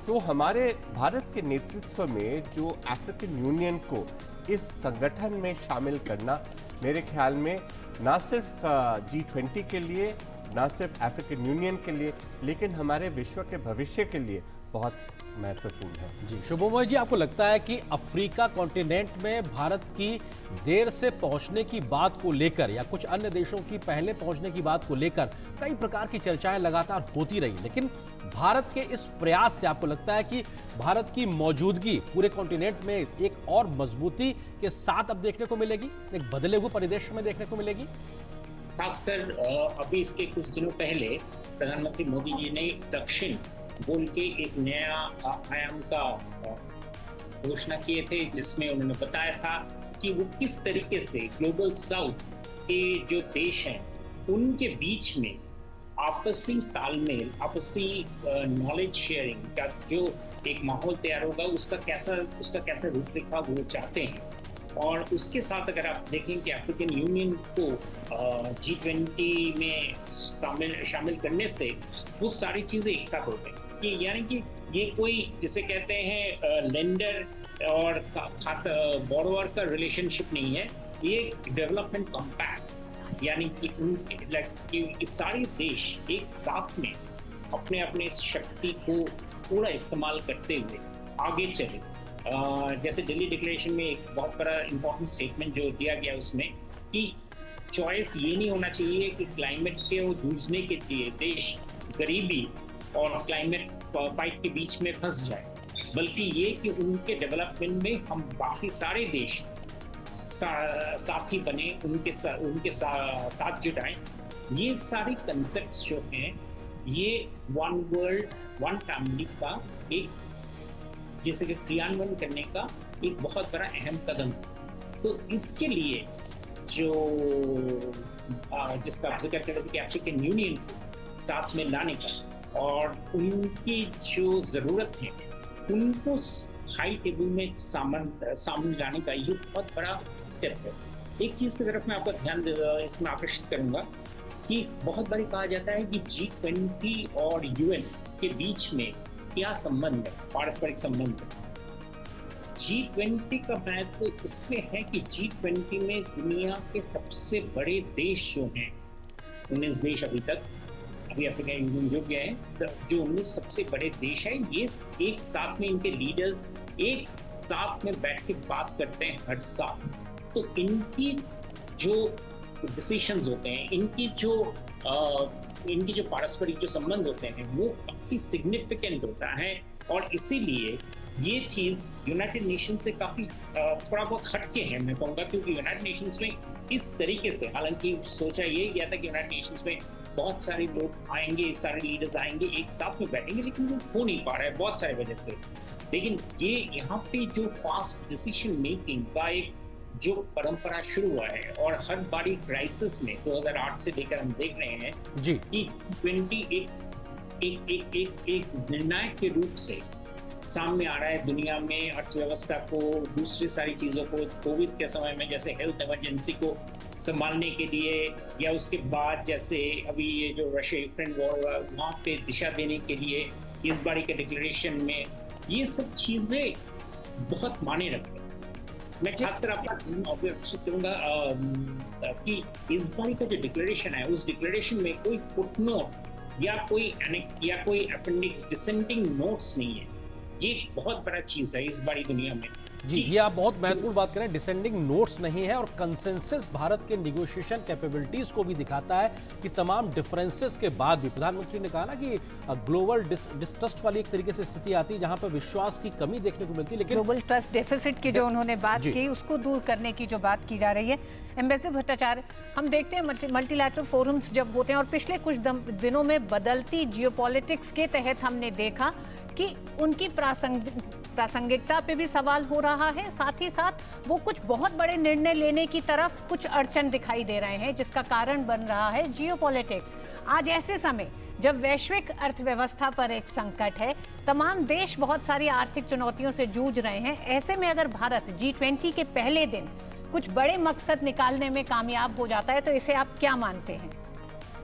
तो हमारे भारत के नेतृत्व में जो अफ्रीकन यूनियन को इस संगठन में शामिल करना, मेरे ख्याल में ना सिर्फ G20 के लिए, ना सिर्फ अफ्रीकन यूनियन के लिए, लेकिन हमारे विश्व के भविष्य के लिए बहुत महत्वपूर्ण है। जी शुभमोय जी, आपको लगता है कि अफ्रीका कॉन्टिनेंट में भारत की देर से पहुंचने की बात को लेकर या कुछ अन्य देशों की पहले पहुंचने की बात को लेकर कई प्रकार की चर्चाएं लगातार होती रही, लेकिन भारत के इस प्रयास से आपको लगता है कि भारत की मौजूदगी पूरे कॉन्टिनेंट में एक और मजबूती के साथ अब देखने को मिलेगी, एक बदले हुए परिदृश्य में देखने को मिलेगी? खासकर अभी इसके कुछ दिनों पहले प्रधानमंत्री मोदी जी ने दक्षिण बोल के एक नया आयाम का घोषणा किए थे, जिसमें उन्होंने बताया था कि वो किस तरीके से ग्लोबल साउथ के जो देश हैं उनके बीच में आपसी तालमेल, आपसी नॉलेज शेयरिंग का जो एक माहौल तैयार होगा उसका कैसा रूपरेखा वो चाहते हैं। और उसके साथ अगर आप देखें कि अफ्रीकन यूनियन को G20 में शामिल करने से वो सारी चीज़ें एक साथ होते हैं कि यानी कि ये कोई जिसे कहते हैं लेंडर और बोरोवर का रिलेशनशिप नहीं है, ये डेवलपमेंट कॉम्पैक्ट, यानी कि सारे देश एक साथ में अपने अपने शक्ति को पूरा इस्तेमाल करते हुए आगे चले। जैसे दिल्ली डिक्लेरेशन में एक बहुत बड़ा इंपॉर्टेंट स्टेटमेंट जो दिया गया उसमें कि चॉइस ये नहीं होना चाहिए कि क्लाइमेट के जूझने के लिए देश गरीबी और क्लाइमेट फाइट के बीच में फंस जाए, बल्कि ये कि उनके डेवलपमेंट में हम बाकी सारे देश साथी बने, उनके साथ जुटाएं। ये सारे कंसेप्ट्स जो हैं ये वन वर्ल्ड वन फैमिली का एक जैसे कि क्रियान्वयन करने का एक बहुत बड़ा अहम कदम। तो इसके लिए जो जिसका जिक्र कर रहे थे कि अफ्रीकन यूनियन को साथ में लाने का और उनकी जो ज़रूरत है उनको हाई टेबल में सामने लाने का ये बहुत बड़ा स्टेप है। एक चीज़ की तरफ मैं आपका ध्यान इसमें आकर्षित करूँगा कि बहुत बारी कहा जाता है कि G20 और UN के बीच में क्या संबंध है, पारस्परिक संबंध है। G20 का महत्व इसमें है कि G20 में दुनिया के सबसे बड़े देश जो हैं 19 देश अभी अफ्रीका यूनियन जो गए हैं, जो 19 सबसे बड़े देश हैं, ये एक साथ में इनके लीडर्स एक साथ में बैठ के बात करते हैं हर साल। तो इनकी जो डिसीशंस होते हैं, इनकी जो पारस्परिक जो संबंध होते हैं वो काफी सिग्निफिकेंट होता है। और इसीलिए ये चीज यूनाइटेड नेशन से काफी थोड़ा बहुत हटके है मैं कहूँगा, क्योंकि यूनाइटेड नेशंस में इस तरीके से, हालांकि सोचा ये गया था कि यूनाइटेड नेशंस में बहुत सारे लोग आएंगे, सारे लीडर्स आएंगे, एक साथ में बैठेंगे, लेकिन वो हो नहीं पा रहा है बहुत सारी वजह से। लेकिन ये यहाँ पे जो फास्ट डिसीजन मेकिंग का एक जो परंपरा शुरू हुआ है और हर बारी क्राइसिस में 2008 से लेकर हम देख रहे हैं जी कि 20 एक निर्णायक के रूप से सामने आ रहा है दुनिया में, अर्थव्यवस्था को, दूसरी सारी चीज़ों को, कोविड के समय में जैसे हेल्थ इमरजेंसी को संभालने के लिए, या उसके बाद जैसे अभी ये जो रशिया यूक्रेन वॉर वहाँ पे दिशा देने के लिए इस बारी के डिक्लेरेशन में, ये सब चीज़ें बहुत माने रखते हैं। मैं खासकर आपका आकर्षित करूंगा कि इस बारी का जो डिक्लेरेशन है उस डिक्लेरेशन में कोई फुटनोट या कोई अपेंडिक्स डिसेंडिंग नोट्स नहीं है। ये बहुत बड़ा चीज है इस बारी दुनिया में। जी, ये आप बहुत महत्वपूर्ण बात करें, डिसेंडिंग नोट्स नहीं है और कंसेंसस भारत के निगोशिएशन कैपेबिलिटीज को भी दिखाता है कि तमाम डिफरेंसेस के बाद भी प्रधानमंत्री ने कहा ना कि ग्लोबल डिस्ट्रस्ट वाली एक तरीके से स्थिति आती है जहां पर विश्वास की कमी देखने को मिलती है, लेकिन ग्लोबल ट्रस्ट डेफिसिट की जो उन्होंने बात की उसको दूर करने की जो बात की जा रही है। एम्बेसडर भट्टाचार्य, हम देखते हैं मल्टीलैटरल फोरम्स जब होते हैं और पिछले कुछ दिनों में बदलती जियोपॉलिटिक्स के तहत हमने देखा कि उनकी प्रासंगिकता पे भी सवाल हो रहा है, साथ ही साथ वो कुछ बहुत बड़े निर्णय लेने की तरफ कुछ अड़चन दिखाई दे रहे हैं, जिसका कारण बन रहा है जियोपॉलिटिक्स। आज ऐसे समय जब वैश्विक अर्थव्यवस्था पर एक संकट है, तमाम देश बहुत सारी आर्थिक चुनौतियों से जूझ रहे हैं, ऐसे में अगर भारत G20 के पहले दिन कुछ बड़े मकसद निकालने में कामयाब हो जाता है तो इसे आप क्या मानते हैं?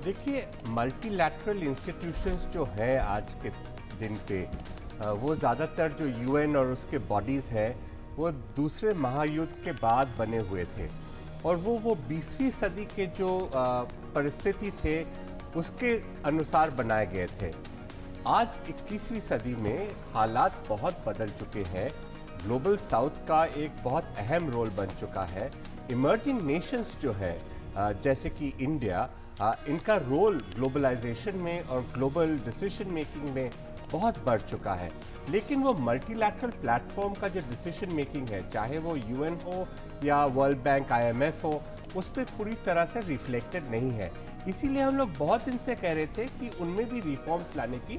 देखिए, मल्टीलैटरल इंस्टीट्यूशंस जो है आज के दिन पे, वो ज़्यादातर जो UN और उसके बॉडीज़ हैं वो दूसरे महायुद्ध के बाद बने हुए थे और वो 20वीं सदी के जो परिस्थिति थे उसके अनुसार बनाए गए थे। आज 21वीं सदी में हालात बहुत बदल चुके हैं। ग्लोबल साउथ का एक बहुत अहम रोल बन चुका है। इमर्जिंग नेशंस जो है जैसे कि इंडिया, इनका रोल ग्लोबलाइजेशन में और ग्लोबल डिसीजन मेकिंग में बहुत बढ़ चुका है। लेकिन वो मल्टीलैटरल प्लेटफॉर्म का जो डिसीजन मेकिंग है, चाहे वो यूएन हो या वर्ल्ड बैंक, IMF हो, उस पर पूरी तरह से रिफ्लेक्टेड नहीं है। इसीलिए हम लोग बहुत दिन से कह रहे थे कि उनमें भी रिफॉर्म्स लाने की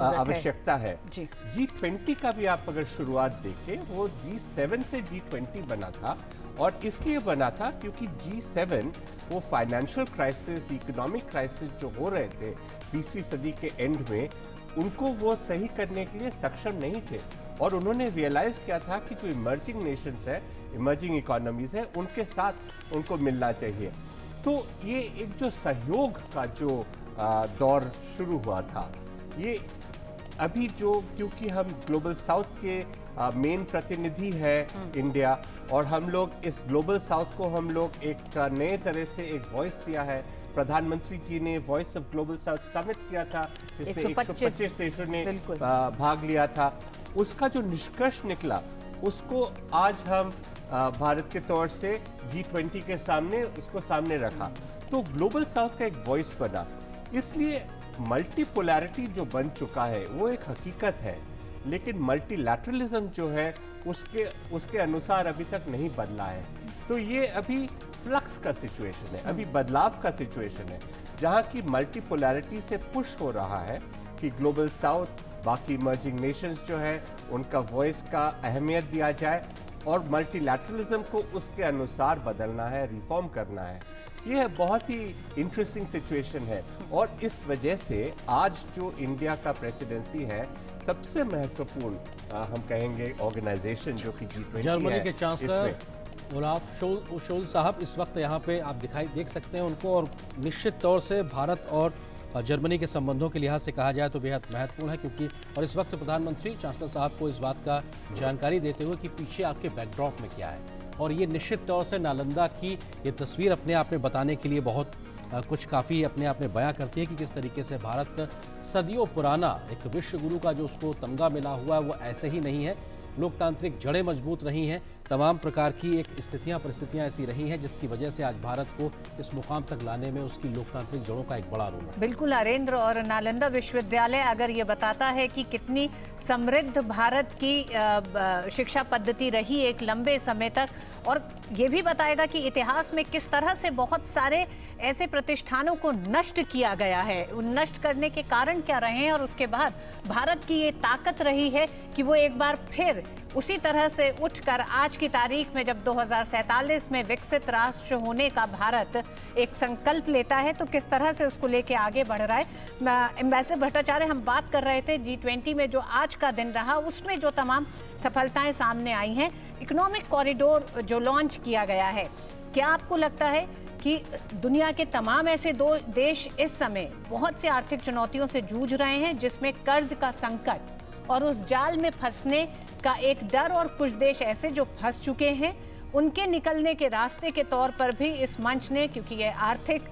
आवश्यकता है। G20 का भी आप अगर शुरुआत देखें, वो G7 से G20 बना था, और इसलिए बना था क्योंकि G7 वो फाइनेंशियल क्राइसिस, इकोनॉमिक क्राइसिस जो हो रहे थे 20वीं सदी के एंड में, उनको वो सही करने के लिए सक्षम नहीं थे। और उन्होंने रियलाइज किया था कि जो इमर्जिंग नेशंस है, इमर्जिंग इकोनॉमीज है, उनके साथ उनको मिलना चाहिए। तो ये एक जो सहयोग का जो दौर शुरू हुआ था, ये अभी जो, क्योंकि हम ग्लोबल साउथ के मेन प्रतिनिधि है इंडिया, और हम लोग इस ग्लोबल साउथ को हम लोग एक नए तरह से एक वॉइस दिया है। प्रधानमंत्री जी ने voice of global south summit किया था, जिसमें 125 देशों ने भाग लिया था। उसका जो निष्कर्ष निकला, उसको आज हम भारत के तौर से G20 के सामने उसको सामने रखा, तो ग्लोबल साउथ का एक वॉइस बना। इसलिए मल्टीपोलैरिटी जो बन चुका है वो एक हकीकत है, लेकिन मल्टीलैटरलिज्म जो है उसके अनुसार अभी तक नहीं बदला है। तो ये अभी फ्लक्स का सिचुएशन है, अभी बदलाव का सिचुएशन है, जहाँ की मल्टीपोलैरिटी से पुश हो रहा है कि ग्लोबल साउथ, बाकी इमर्जिंग नेशंस जो है, उनका वॉइस का अहमियत दिया जाए और मल्टीलैटरलिज्म को उसके अनुसार बदलना है, रिफॉर्म करना है। यह बहुत ही इंटरेस्टिंग सिचुएशन है, और इस वजह से आज जो इंडिया का प्रेसिडेंसी है, सबसे महत्वपूर्ण हम कहेंगे ऑर्गेनाइजेशन जो कि G20 जर्मनी है, के चांसलर ओलाफ शोल्ज साहब इस वक्त यहाँ पे आप देख सकते हैं उनको, और निश्चित तौर से भारत और जर्मनी के संबंधों के लिहाज से कहा जाए तो बेहद महत्वपूर्ण है, क्योंकि और इस वक्त प्रधानमंत्री चांसलर साहब को इस बात का जानकारी देते हुए कि पीछे आपके बैकड्रॉप में क्या है, और ये निश्चित तौर से नालंदा की ये तस्वीर अपने आप में बताने के लिए बहुत कुछ काफ़ी अपने आप में बयां करती है कि किस तरीके से भारत सदियों पुराना एक विश्व गुरु का जो उसको तमगा मिला हुआ है वो ऐसे ही नहीं है। लोकतांत्रिक जड़ें मजबूत रही हैं, तमाम प्रकार की एक परिस्थितियां ऐसी रही हैं जिसकी वजह से आज भारत को इस मुकाम तक लाने में उसकी लोकतांत्रिक जड़ों का एक बड़ा रोल है। बिल्कुल अरेंद्र, और नालंदा विश्वविद्यालय अगर ये बताता है कि कितनी समृद्ध भारत की शिक्षा पद्धति रही एक लंबे समय तक, और ये भी बताएगा कि इतिहास में किस तरह से बहुत सारे ऐसे प्रतिष्ठानों को नष्ट किया गया है, उन नष्ट करने के कारण क्या रहे हैं, और उसके बाद भारत की ये ताकत रही है कि वो एक बार फिर उसी तरह से उठकर आज की तारीख में जब 2047 में विकसित राष्ट्र होने का भारत एक संकल्प लेता है, तो किस तरह से उसको लेके आगे बढ़ रहा है। एम्बेसडर भट्टाचार्य, हम बात कर रहे थे G20 में जो आज का दिन रहा, उसमें जो तमाम सफलताएं सामने आई हैं, इकोनॉमिक कॉरिडोर जो लॉन्च किया गया है, क्या आपको लगता है कि दुनिया के तमाम ऐसे दो देश इस समय बहुत सी आर्थिक चुनौतियों से जूझ रहे हैं, जिसमें कर्ज का संकट और उस जाल में फंसने का एक डर, और कुछ देश ऐसे जो फंस चुके हैं, उनके निकलने के रास्ते के तौर पर भी इस मंच ने, क्योंकि ये आर्थिक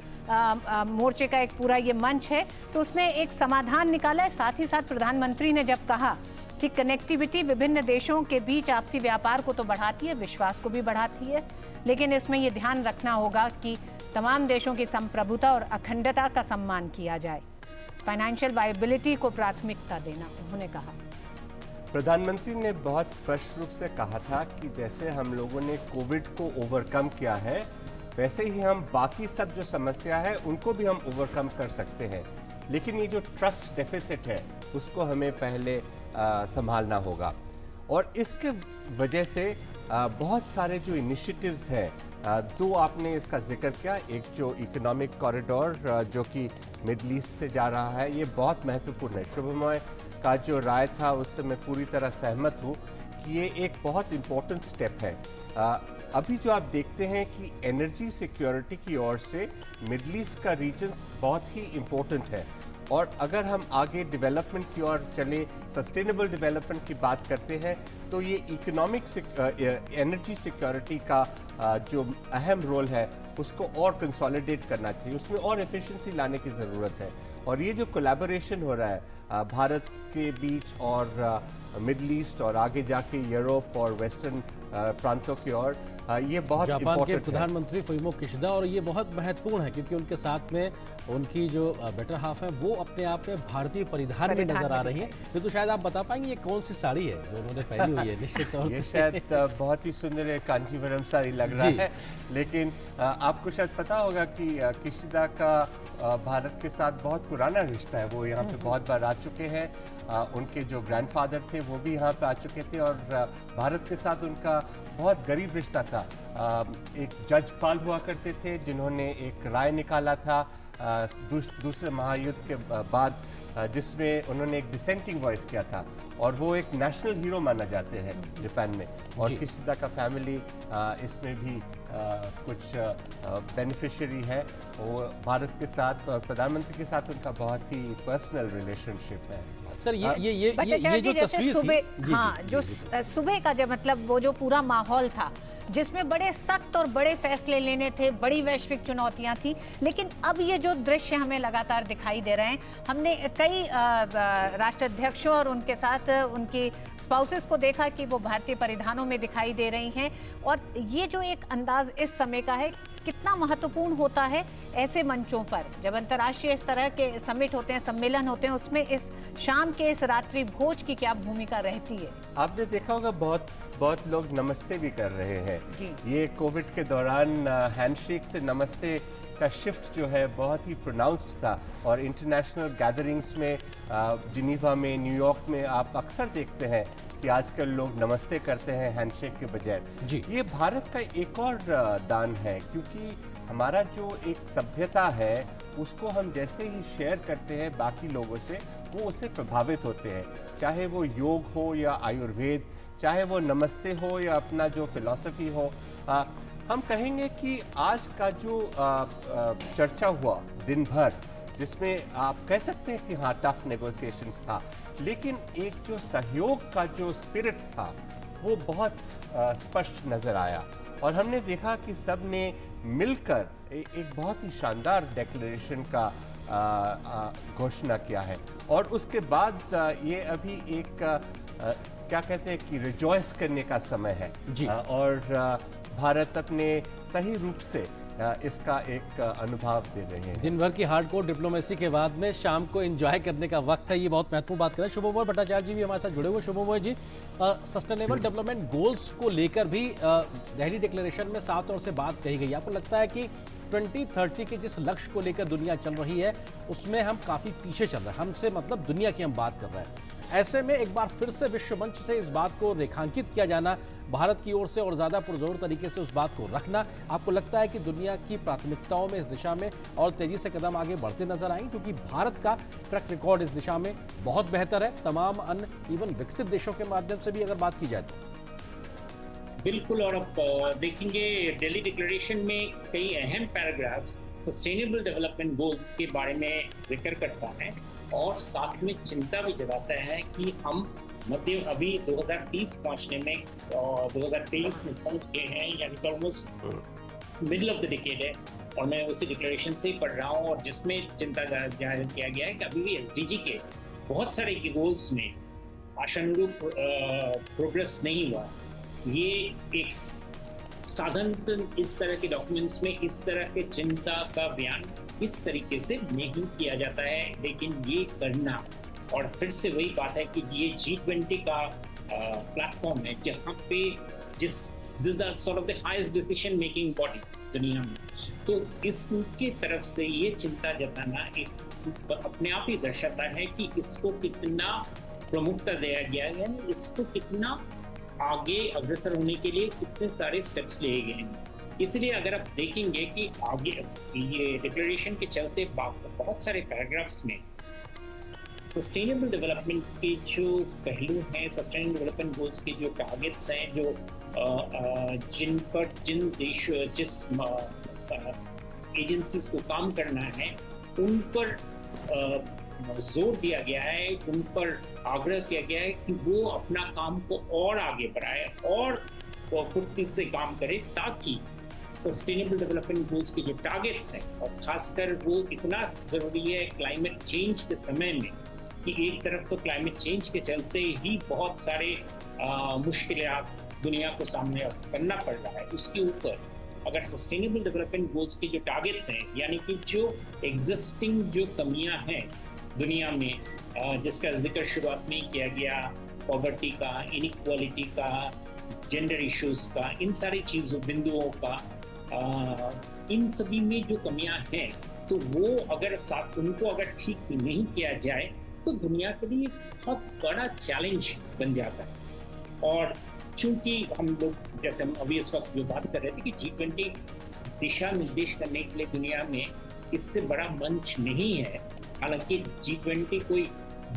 मोर्चे का एक पूरा ये मंच है, तो उसने एक समाधान निकाला है। साथ ही साथ प्रधानमंत्री ने जब कहा कि कनेक्टिविटी विभिन्न देशों के बीच आपसी व्यापार को तो बढ़ाती है, विश्वास को भी बढ़ाती है, लेकिन इसमें ये ध्यान रखना होगा कि तमाम देशों की संप्रभुता और अखंडता का सम्मान किया जाए, फाइनेंशियल वायबिलिटी को प्राथमिकता देना, उन्होंने कहा। प्रधानमंत्री ने बहुत स्पष्ट रूप से कहा था कि जैसे हम लोगों ने कोविड को ओवरकम किया है, वैसे ही हम बाकी सब जो समस्या है उनको भी हम ओवरकम कर सकते हैं, लेकिन ये जो ट्रस्ट डेफिसिट है उसको हमें पहले संभालना होगा। और इसके वजह से बहुत सारे जो इनिशिएटिव्स हैं, दो आपने इसका जिक्र किया, एक जो इकोनॉमिक कॉरिडोर जो कि मिडल ईस्ट से जा रहा है, ये बहुत महत्वपूर्ण है। शुभमय का जो राय था उससे मैं पूरी तरह सहमत हूँ कि ये एक बहुत इम्पोर्टेंट स्टेप है। अभी जो आप देखते हैं कि एनर्जी सिक्योरिटी की ओर से मिडल ईस्ट का रीजन्स बहुत ही इम्पोर्टेंट है, और अगर हम आगे डेवलपमेंट की ओर चले, सस्टेनेबल डेवलपमेंट की बात करते हैं, तो ये इकोनॉमिक एनर्जी सिक्योरिटी का जो अहम रोल है उसको और कंसोलिडेट करना चाहिए, उसमें और एफिशिएंसी लाने की ज़रूरत है। और ये जो कोलैबोरेशन हो रहा है भारत के बीच और मिडल ईस्ट और आगे जाके यूरोप और वेस्टर्न प्रांतों की ओर, ये बहुत जापान के इम्पोर्टेंट है। प्रधानमंत्री फुमियो किशिदा, और ये बहुत महत्वपूर्ण है क्योंकि उनके साथ में उनकी जो बेटर हाफ है वो अपने आप में भारतीय परिधान में नजर आ रही है। तो शायद आप बता पाएंगे ये कौन सी साड़ी है जो उन्होंने पहनी हुई है? निश्चित तौर ये से शायद बहुत ही सुंदर कांजीवरम साड़ी लग रहा जी। है, लेकिन आपको शायद पता होगा कि किशिदा का भारत के साथ बहुत पुराना रिश्ता है। वो यहाँ पे बहुत बार आ चुके हैं। उनके जो ग्रैंडफादर थे वो भी यहाँ पे आ चुके थे और भारत के साथ उनका बहुत गरीब रिश्ता था। एक जज पाल हुआ करते थे जिन्होंने एक राय निकाला था दूसरे महायुद्ध के बाद, जिसमें उन्होंने एक डिसेंटिंग वॉइस किया था और वो एक नेशनल हीरो माना जाते हैं जापान में। और जी। किशिदा का फैमिली इसमें भी कुछ बेनिफिशियरी है। वो भारत के साथ और प्रधानमंत्री के साथ उनका बहुत ही पर्सनल रिलेशनशिप है। सर ये भट्टाचार्य जो जी, जैसे तस्वीर सुबह थी, जी, हाँ जी, जो जी, जी। सुबह का जो मतलब वो जो पूरा माहौल था जिसमें बड़े सख्त और बड़े फैसले लेने थे, बड़ी वैश्विक चुनौतियां थी, लेकिन अब ये जो दृश्य हमें लगातार दिखाई दे रहे हैं, हमने कई राष्ट्राध्यक्षों और उनके साथ उनकी स्पाउसेस को देखा कि वो भारतीय परिधानों में दिखाई दे रही हैं। और ये जो एक अंदाज इस समय का है कितना महत्वपूर्ण होता है ऐसे मंचों पर, जब अंतर्राष्ट्रीय इस तरह के समिट होते हैं, सम्मेलन होते हैं, उसमें इस शाम के इस रात्रि भोज की क्या भूमिका रहती है? आपने देखा होगा बहुत लोग नमस्ते भी कर रहे हैं। जी। ये कोविड के दौरान हैंडशेक से नमस्ते का शिफ्ट जो है बहुत ही प्रोनाउंस्ड था और इंटरनेशनल गैदरिंग्स में जिनीवा में, न्यूयॉर्क में आप अक्सर देखते हैं कि आजकल लोग नमस्ते करते हैं हैंडशेक के बजाय। जी। ये भारत का एक और दान है, क्योंकि हमारा जो एक सभ्यता है उसको हम जैसे ही शेयर करते हैं बाकी लोगों से, वो उससे प्रभावित होते हैं। चाहे वो योग हो या आयुर्वेद, चाहे वो नमस्ते हो या अपना जो फिलॉसफी हो। हम कहेंगे कि आज का जो चर्चा हुआ दिन भर, जिसमें आप कह सकते हैं कि हाँ टफ नेगोशिएशंस था, लेकिन एक जो सहयोग का जो स्पिरिट था वो बहुत स्पष्ट नज़र आया। और हमने देखा कि सब ने मिलकर एक बहुत ही शानदार डिक्लेरेशन का घोषणा किया है। और उसके बाद ये अभी एक क्या कहते हैं कि रिजॉइस करने का समय है। जी। और भारत अपने सही रूप से इसका एक अनुभव दे रहे हैं। दिन भर की हार्डकोर डिप्लोमेसी के बाद में शाम को एंजॉय करने का वक्त है, ये बहुत महत्वपूर्ण बात करें। शुभमोय भट्टाचार्य जी भी हमारे साथ जुड़े हुए। शुभमोय जी, सस्टेनेबल डेवलपमेंट गोल्स को लेकर भी दिल्ली डिक्लेरेशन में साफ तौर से बात कही गई। आपको लगता है कि 2030 के जिस लक्ष्य को लेकर दुनिया चल रही है उसमें हम काफी पीछे चल रहे हैं, हमसे मतलब दुनिया की हम बात कर रहे हैं। ऐसे में एक बार फिर से विश्व मंच से इस बात को रेखांकित किया जाना भारत की ओर से और ज्यादा पुरजोर तरीके से उस बात को रखना, आपको लगता है कि दुनिया की प्राथमिकताओं में इस दिशा में और तेजी से कदम आगे बढ़ते नजर आएंगे? क्योंकि भारत का ट्रैक रिकॉर्ड इस दिशा में बहुत बेहतर है तमाम अन्य इवन विकसित देशों के माध्यम से भी अगर बात की जाए तो। बिल्कुल, और अब देखेंगे दिल्ली डिक्लेरेशन में कई अहम पैराग्राफ्स सस्टेनेबल डेवलपमेंट गोल्स के बारे में जिक्र करता है और साथ में चिंता भी जताता है कि हम मध्य अभी 2030 पहुंचने में 2023 में पहुंच गए हैं, यानी कि almost middle of the decade है। और मैं उसी डिक्लेरेशन से ही पढ़ रहा हूँ और जिसमें चिंता जाहिर किया गया है कि अभी भी एसडीजी के बहुत सारे गोल्स में आशानुरूप प्रोग्रेस नहीं हुआ। ये एक साधारण इस तरह के डॉक्यूमेंट्स में इस तरह के चिंता का बयान इस तरीके से नहीं किया जाता है, लेकिन ये करना, और फिर से वही बात है कि ये G20 का प्लेटफॉर्म है जहाँ पे this sort of the highest decision making body दुनिया में, तो इसके तरफ से ये चिंता जताना एक अपने आप ही दर्शाता है कि इसको कितना प्रमुखता दिया गया है, इसको कितना आगे अग्रसर होने के लिए कितने सारे स्टेप्स लिए गए हैं। इसलिए अगर आप देखेंगे कि आगे ये डिक्लेरेशन के चलते बहुत सारे पैराग्राफ्स में सस्टेनेबल डेवलपमेंट के जो पहलू हैं, सस्टेनेबल डेवलपमेंट गोल्स के जो टारगेट्स हैं, जो जिन देश जिस एजेंसीज को काम करना है उन पर जोर दिया गया है, उन पर आग्रह किया गया है कि वो अपना काम को और आगे बढ़ाए और फुर्ती से काम करे ताकि सस्टेनेबल डेवलपमेंट गोल्स के जो टारगेट्स हैं, और खासकर वो इतना ज़रूरी है क्लाइमेट चेंज के समय में कि एक तरफ तो क्लाइमेट चेंज के चलते ही बहुत सारे मुश्किलात दुनिया को सामने करना पड़ रहा है, उसके ऊपर अगर सस्टेनेबल डेवलपमेंट गोल्स के जो टारगेट्स हैं, यानी कि जो एग्जिस्टिंग जो कमियां हैं दुनिया में, जिसका जिक्र शुरुआत में किया गया, पॉवर्टी का, इनइक्वालिटी का, जेंडर इश्यूज का, इन सारी चीज़ों बिंदुओं का, इन सभी में जो कमियां हैं, तो वो अगर उनको अगर ठीक नहीं किया जाए तो दुनिया के लिए बहुत बड़ा चैलेंज बन जाता है। और चूंकि हम लोग, जैसे हम अभी इस वक्त जो बात कर रहे थे कि G20 दिशा निर्देश करने के लिए दुनिया में इससे बड़ा मंच नहीं है, हालांकि G20 कोई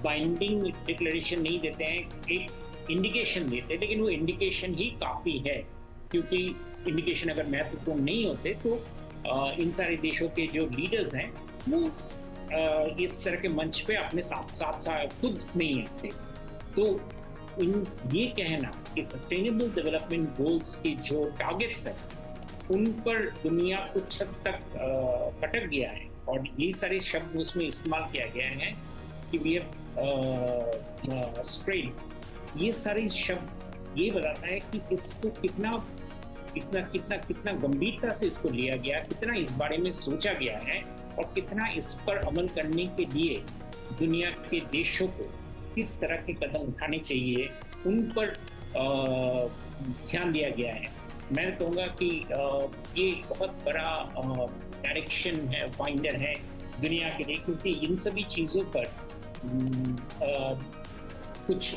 बाइंडिंग डिक्लेरेशन नहीं देते हैं, एक इंडिकेशन देते हैं, लेकिन वो इंडिकेशन ही काफ़ी है, क्योंकि इंडिकेशन अगर महत्वपूर्ण नहीं होते तो इन सारे देशों के जो लीडर्स हैं वो इस तरह के मंच पे अपने साथ खुद नहीं आते। तो ये कहना कि सस्टेनेबल डेवलपमेंट गोल्स के जो टारगेट्स हैं उन पर दुनिया कुछ हद तक भटक गया है, और ये सारे शब्द उसमें इस्तेमाल किया गया है कि वी हैव स्प्रेड, ये सारे शब्द ये बताता है कि इसको कितना गंभीरता से इसको लिया गया, कितना इस बारे में सोचा गया है, और कितना इस पर अमल करने के लिए दुनिया के देशों को किस तरह के कदम उठाने चाहिए, उन पर ध्यान दिया गया है। मैं कहूँगा कि ये बहुत बड़ा डायरेक्शन है, फाइंडर है दुनिया के लिए, क्योंकि इन सभी चीज़ों पर कुछ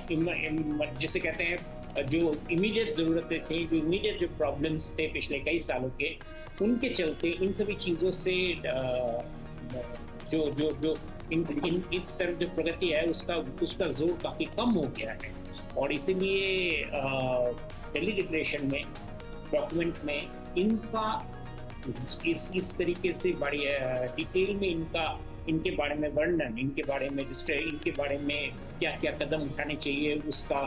जिसे कहते हैं जो इमीडिएट ज़रूरतें थी, जो इमीडिएट जो प्रॉब्लम्स थे पिछले कई सालों के, उनके चलते इन सभी चीज़ों से जो इन तरफ जो प्रगति है उसका जोर काफ़ी कम हो गया है। और इसीलिए दिल्ली डिक्लेरेशन में, डॉक्यूमेंट में इनका इस तरीके से बड़ी डिटेल में इनके बारे में वर्णन, इनके बारे में क्या क्या कदम उठाने चाहिए, उसका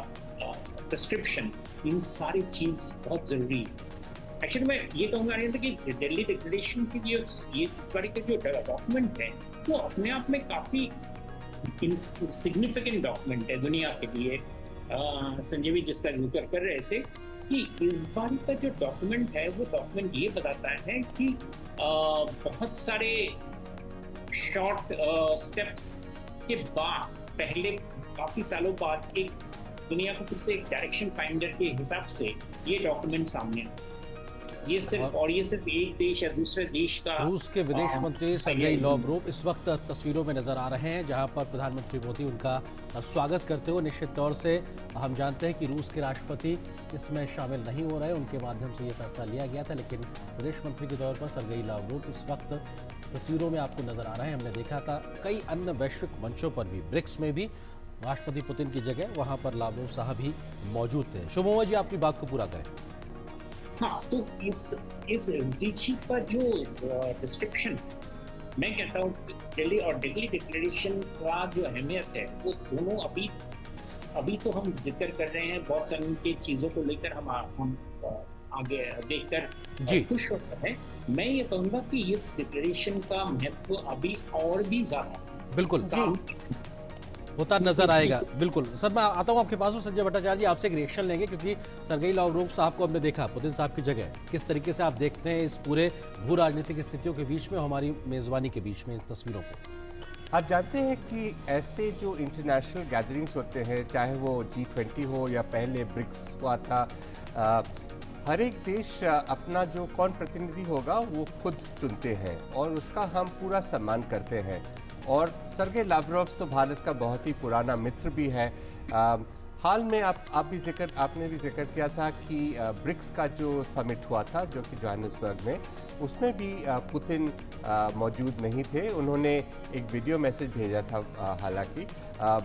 प्रिस्क्रिप्शन, इन सारी चीज़ बहुत ज़रूरी है। एक्चुअली मैं ये कहूँगा कि दिल्ली डिक्लेरेशन की ये इस बारे का जो डॉक्यूमेंट है वो अपने आप में काफ़ी सिग्निफिकेंट डॉक्यूमेंट है दुनिया के लिए। संजय भी जिसका जिक्र कर रहे थे कि इस बार का जो डॉक्यूमेंट है वो डॉक्यूमेंट ये बताता है कि बहुत सारे शॉर्ट स्टेप्स के बाद, पहले काफ़ी सालों बाद एक दुनिया को फिर से एक डायरेक्शन फाइंडर के हिसाब से ये डॉक्यूमेंट सामने, ये सिर्फ एक देश या दूसरे देश का। रूस के विदेश मंत्री सर्गेई लावरोव इस वक्त तस्वीरों में नजर आ रहे हैं, जहां पर प्रधानमंत्री मोदी उनका स्वागत करते हुए। निश्चित तौर से हम जानते हैं कि रूस के राष्ट्रपति इसमें शामिल नहीं हो रहे, उनके माध्यम से ये फैसला लिया गया था, लेकिन विदेश मंत्री के तौर पर सर्गेई लावरोव इस वक्त तस्वीरों में आपको नजर आ रहे हैं। हमने देखा था कई अन्य वैश्विक मंचों पर भी, ब्रिक्स में भी राष्ट्रपति पुतिन की जगह वहां पर लावरोव साहब भी मौजूद थे। शुभमोमा जी, आपकी बात को पूरा करें। हाँ, तो इस एसडीजी का जो डिस्क्रिप्शन, मैं कहता हूँ दिल्ली डिक्लेरेशन का जो अहमियत है वो दोनों अभी तो हम जिक्र कर रहे हैं, बहुत सारी चीज़ों को लेकर हम आगे देखकर खुश होते हैं। मैं ये कहूँगा कि इस डिक्लेरेशन का महत्व अभी और भी ज़्यादा बिल्कुल होता नजर आएगा। बिल्कुल सर, मैं आता हूँ आपके पास। संजय भट्टाचार्य जी, आपसे एक रिएक्शन लेंगे, क्योंकि सर्गेई लावरोव साहब को हमने देखा पुतिन साहब की जगह। किस तरीके से आप देखते हैं इस पूरे भू राजनीतिक स्थितियों के बीच में, हमारी मेजबानी के बीच में इन तस्वीरों को? आप जानते हैं कि ऐसे जो इंटरनेशनल गैदरिंग्स होते हैं, चाहे वो G20 हो या पहले ब्रिक्स हुआ था, हर एक देश अपना जो कौन प्रतिनिधि होगा वो खुद चुनते हैं और उसका हम पूरा सम्मान करते हैं। और सर्गेई लावरोव तो भारत का बहुत ही पुराना मित्र भी है। हाल में आपने भी जिक्र किया था कि ब्रिक्स का जो समिट हुआ था, जो कि जोहानिसबर्ग में, उसमें भी पुतिन मौजूद नहीं थे। उन्होंने एक वीडियो मैसेज भेजा था हालांकि,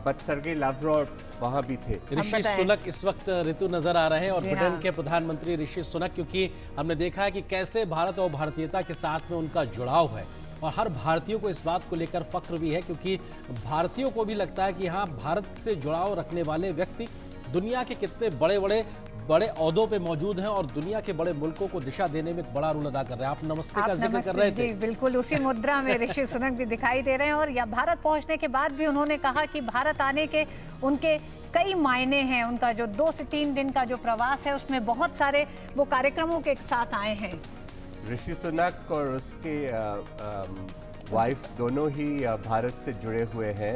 बट सर्गेई लावरोव वहाँ भी थे। ऋषि सुनक इस वक्त ऋतु नजर आ रहे हैं, और ब्रिटेन के प्रधानमंत्री ऋषि सुनक, क्योंकि हमने देखा है कि कैसे भारत और भारतीयता के साथ में उनका जुड़ाव है, और हर भारतीय को इस बात को लेकर फख्र भी है, क्योंकि भारतीयों को भी लगता है कि हाँ, भारत से जुड़ाव रखने वाले व्यक्ति दुनिया के कितने बड़े बड़े बड़े ओहदों पे मौजूद हैं और दुनिया के बड़े मुल्कों को दिशा देने में एक बड़ा रोल अदा कर रहे हैं। आप नमस्ते का जिक्र कर रहे थे। जी बिल्कुल, उसी मुद्रा में ऋषि सुनक भी दिखाई दे रहे हैं और या भारत पहुंचने के बाद भी उन्होंने कहा कि भारत आने के उनके कई मायने हैं। उनका जो 2 से 3 दिन का जो प्रवास है उसमें बहुत सारे वो कार्यक्रमों के साथ आए हैं। ऋषि सुनक और उसके वाइफ दोनों ही भारत से जुड़े हुए हैं,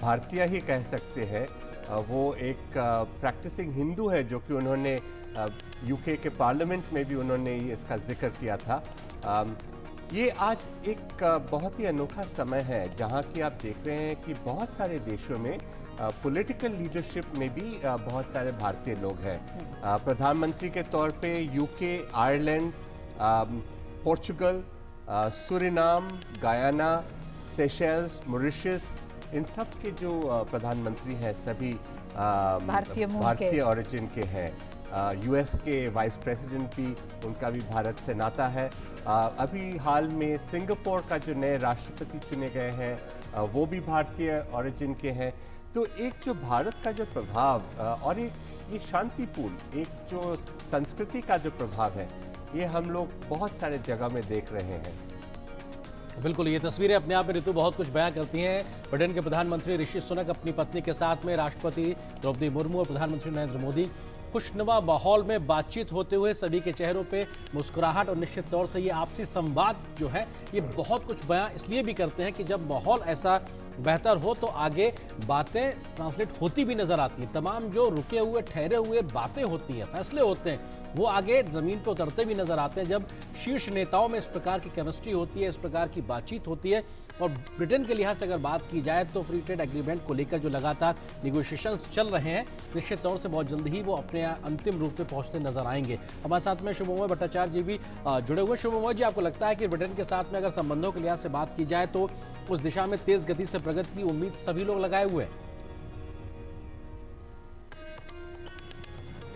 भारतीय ही कह सकते हैं। वो एक प्रैक्टिसिंग हिंदू है, जो कि उन्होंने यूके के पार्लियामेंट में भी उन्होंने इसका जिक्र किया था। ये आज एक बहुत ही अनोखा समय है जहाँ की आप देख रहे हैं कि बहुत सारे देशों में पॉलिटिकल लीडरशिप में भी बहुत सारे भारतीय लोग हैं। प्रधानमंत्री के तौर पे UK, Ireland, Portugal, Suriname, Guyana, Seychelles, Mauritius, इन सब के जो प्रधानमंत्री हैं सभी भारतीय ओरिजिन के हैं। यूएस के वाइस प्रेसिडेंट भी, उनका भी भारत से नाता है। अभी हाल में सिंगापुर का जो नए राष्ट्रपति चुने गए हैं वो भी भारतीय ओरिजिन के हैं। तो एक जो भारत का जो प्रभाव और एक ये शांतिपूर्ण एक जो संस्कृति का जो प्रभाव है, ये हम लोग बहुत सारे जगह में देख रहे हैं। बिल्कुल, ये तस्वीरें अपने आप में ऋतु बहुत कुछ बयां करती हैं। ब्रिटेन के प्रधानमंत्री ऋषि सुनक अपनी पत्नी के साथ में, राष्ट्रपति द्रौपदी मुर्मू और प्रधानमंत्री नरेंद्र मोदी खुशनुमा माहौल में बातचीत होते हुए, सभी के चेहरों पे मुस्कुराहट और निश्चित तौर से ये आपसी संवाद जो है ये बहुत कुछ बयां इसलिए भी करते हैं कि जब माहौल ऐसा बेहतर हो तो आगे बातें ट्रांसलेट होती भी नजर आती हैं। तमाम जो रुके हुए ठहरे हुए बातें होती हैं, फैसले होते हैं, वो आगे जमीन पर उतरते भी नजर आते हैं जब शीर्ष नेताओं में इस प्रकार की केमिस्ट्री होती है, इस प्रकार की बातचीत होती है। और ब्रिटेन के लिहाज से अगर बात की जाए तो फ्री ट्रेड एग्रीमेंट को लेकर जो लगातार निगोशिएशंस चल रहे हैं, निश्चित तौर से बहुत जल्द ही वो अपने अंतिम रूप में पहुंचते नजर आएंगे। हमारे साथ में शुभमोय भट्टाचार्य जी भी जुड़े हुए। शुभमोय जी, आपको लगता है कि ब्रिटेन के साथ में अगर संबंधों के लिहाज से बात की जाए तो उस दिशा में तेज गति से प्रगति की उम्मीद सभी लोग लगाए हुए हैं?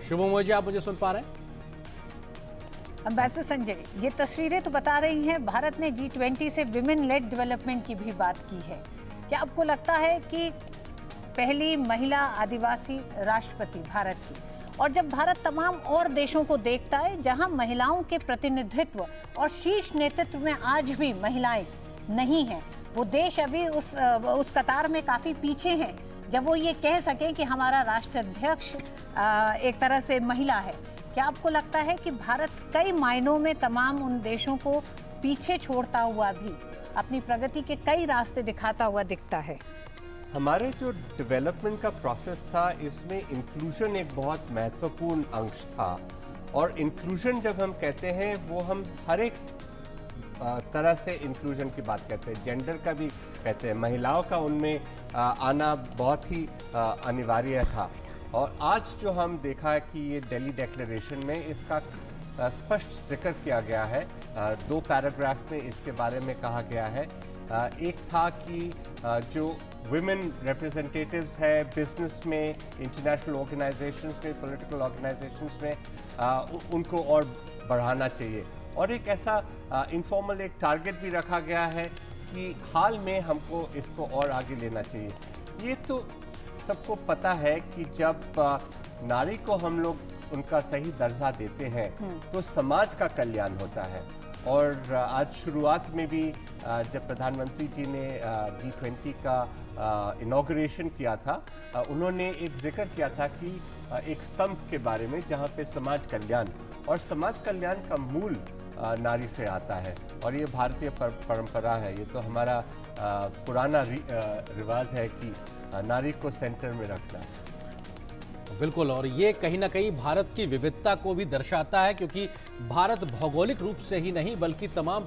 शुभमोय जी, आप मुझे सुन पा रहे हैं? एम्बेसडर संजय, ये तस्वीरें तो बता रही हैं भारत ने G20 से विमेन लेड डेवलपमेंट की भी बात की है। क्या आपको लगता है कि पहली महिला आदिवासी राष्ट्रपति भारत की, और जब भारत तमाम और देशों को देखता है जहां महिलाओं के प्रतिनिधित्व और शीर्ष नेतृत्व में आज भी महिलाएं नहीं हैं, वो देश अभी उस कतार में काफ़ी पीछे हैं जब वो ये कह सकें कि हमारा राष्ट्राध्यक्ष एक तरह से महिला है। क्या आपको लगता है कि भारत कई मायनों में तमाम उन देशों को पीछे छोड़ता हुआ भी अपनी प्रगति के कई रास्ते दिखाता हुआ दिखता है? हमारे जो डेवलपमेंट का प्रोसेस था, इसमें इंक्लूजन एक बहुत महत्वपूर्ण अंश था। और इंक्लूजन जब हम कहते हैं वो हम हर एक तरह से इंक्लूजन की बात करते हैं, जेंडर का भी कहते हैं, महिलाओं का उनमें आना बहुत ही अनिवार्य था। और आज जो हम देखा है कि ये दिल्ली डिक्लेरेशन में इसका स्पष्ट जिक्र किया गया है। 2 पैराग्राफ में इसके बारे में कहा गया है। एक था कि जो वुमेन रिप्रेजेंटेटिव्स है बिजनेस में, इंटरनेशनल ऑर्गेनाइजेशंस में, पॉलिटिकल ऑर्गेनाइजेशंस में, उनको और बढ़ाना चाहिए। और एक ऐसा इनफॉर्मल एक टारगेट भी रखा गया है कि हाल में हमको इसको और आगे लेना चाहिए। ये तो सबको पता है कि जब नारी को हम लोग उनका सही दर्जा देते हैं तो समाज का कल्याण होता है। और आज शुरुआत में भी जब प्रधानमंत्री जी ने G20 का इनॉग्रेशन किया था, उन्होंने एक जिक्र किया था कि एक स्तंभ के बारे में जहाँ पे समाज कल्याण, और समाज कल्याण का मूल नारी से आता है। और ये भारतीय परंपरा है, ये तो हमारा पुराना रिवाज है कि नारी को सेंटर में रखना। बिल्कुल, और ये कहीं ना कहीं भारत की विविधता को भी दर्शाता है, क्योंकि भारत भौगोलिक रूप से ही नहीं बल्कि तमाम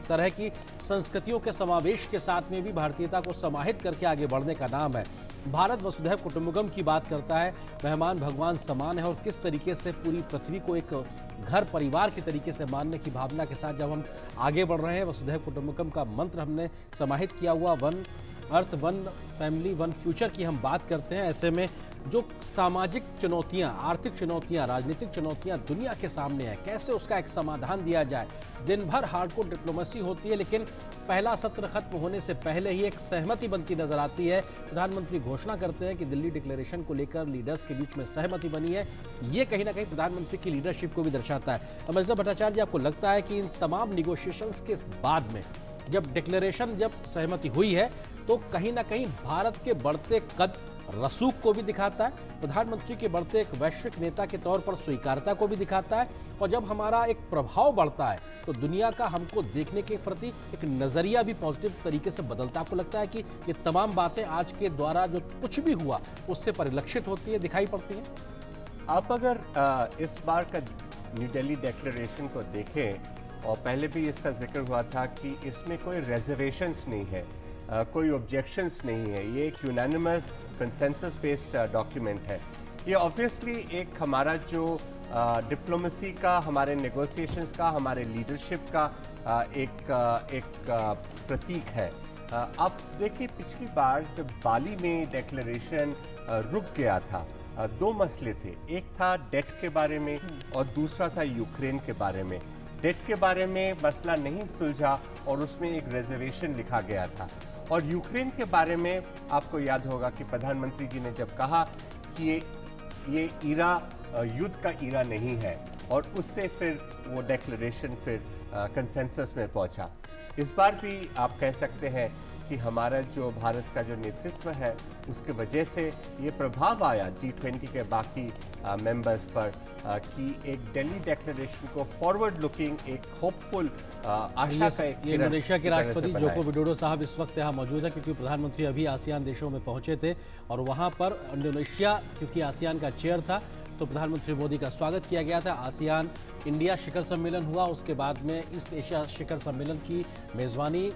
तरह की संस्कृतियों के समावेश के साथ में भी भारतीयता को समाहित करके आगे बढ़ने का नाम है। भारत वसुधैव कुटुंबकम की बात करता है, मेहमान भगवान समान है, और किस तरीके से पूरी पृथ्वी को एक घर परिवार के तरीके से मानने की भावना के साथ जब हम आगे बढ़ रहे हैं, वसुधैव कुटुंबकम का मंत्र हमने समाहित किया हुआ, one earth one family one future की हम बात करते हैं। ऐसे में जो सामाजिक चुनौतियां, आर्थिक चुनौतियां, राजनीतिक चुनौतियां दुनिया के सामने है, कैसे उसका एक समाधान दिया जाए। दिन भर हार्डकोर डिप्लोमेसी होती है, लेकिन पहला सत्र खत्म होने से पहले ही एक सहमति बनती नजर आती है। प्रधानमंत्री घोषणा करते हैं कि दिल्ली डिक्लेरेशन को लेकर लीडर्स के बीच में सहमति बनी है। ये कहीं ना कहीं प्रधानमंत्री की लीडरशिप को भी दर्शाता है। अम्बेसडर भट्टाचार्य जी, आपको लगता है कि इन तमाम निगोशिएशंस के बाद में जब डिक्लेरेशन, जब सहमति हुई है, तो कहीं ना कहीं भारत के बढ़ते कद रसूख को भी दिखाता है, प्रधानमंत्री के बढ़ते एक वैश्विक नेता के तौर पर स्वीकार्यता को भी दिखाता है, और जब हमारा एक प्रभाव बढ़ता है तो दुनिया का हमको देखने के प्रति एक नजरिया भी पॉजिटिव तरीके से बदलता है। आपको लगता है कि ये तमाम बातें आज के द्वारा जो कुछ भी हुआ उससे परिलक्षित होती है, दिखाई पड़ती है? आप अगर इस बार का न्यू दिल्ली डिक्लेरेशन को देखें, और पहले भी इसका जिक्र हुआ था कि इसमें कोई रिजर्वेशंस नहीं है, कोई ऑब्जेक्शंस नहीं है, ये एक यूनानिमस कंसेंसस बेस्ड डॉक्यूमेंट है। ये ऑब्वियसली एक हमारा जो डिप्लोमेसी का, हमारे नेगोशिएशंस का, हमारे लीडरशिप का एक प्रतीक है। अब देखिए, पिछली बार जब बाली में डिक्लेरेशन रुक गया था, दो मसले थे। एक था डेट के बारे में और दूसरा था यूक्रेन के बारे में। डेट के बारे में मसला नहीं सुलझा और उसमें एक रिजर्वेशन लिखा गया था। और यूक्रेन के बारे में आपको याद होगा कि प्रधानमंत्री जी ने जब कहा कि ये ईरा युद्ध का ईरा नहीं है, और उससे फिर वो डिक्लेरेशन फिर कंसेंसस में पहुंचा। इस बार भी आप कह सकते हैं कि हमारा जो भारत का जो नेतृत्व है, उसके वजह से ये प्रभाव आया G20 के बाकी मेंबर्स पर कि एक दिल्ली डिक्लेरेशन को फॉरवर्ड लुकिंग, एक होपफुल आशा का एक इंडोनेशिया के राष्ट्रपति जोको विडोडो साहब इस वक्त यहाँ मौजूद है, क्योंकि प्रधानमंत्री अभी आसियान देशों में पहुंचे थे, और वहाँ पर इंडोनेशिया क्योंकि आसियान का चेयर था, तो प्रधानमंत्री मोदी का स्वागत किया गया था। आसियान इंडिया शिखर सम्मेलन हुआ, उसके बाद में ईस्ट एशिया शिखर सम्मेलन की मेज़बानी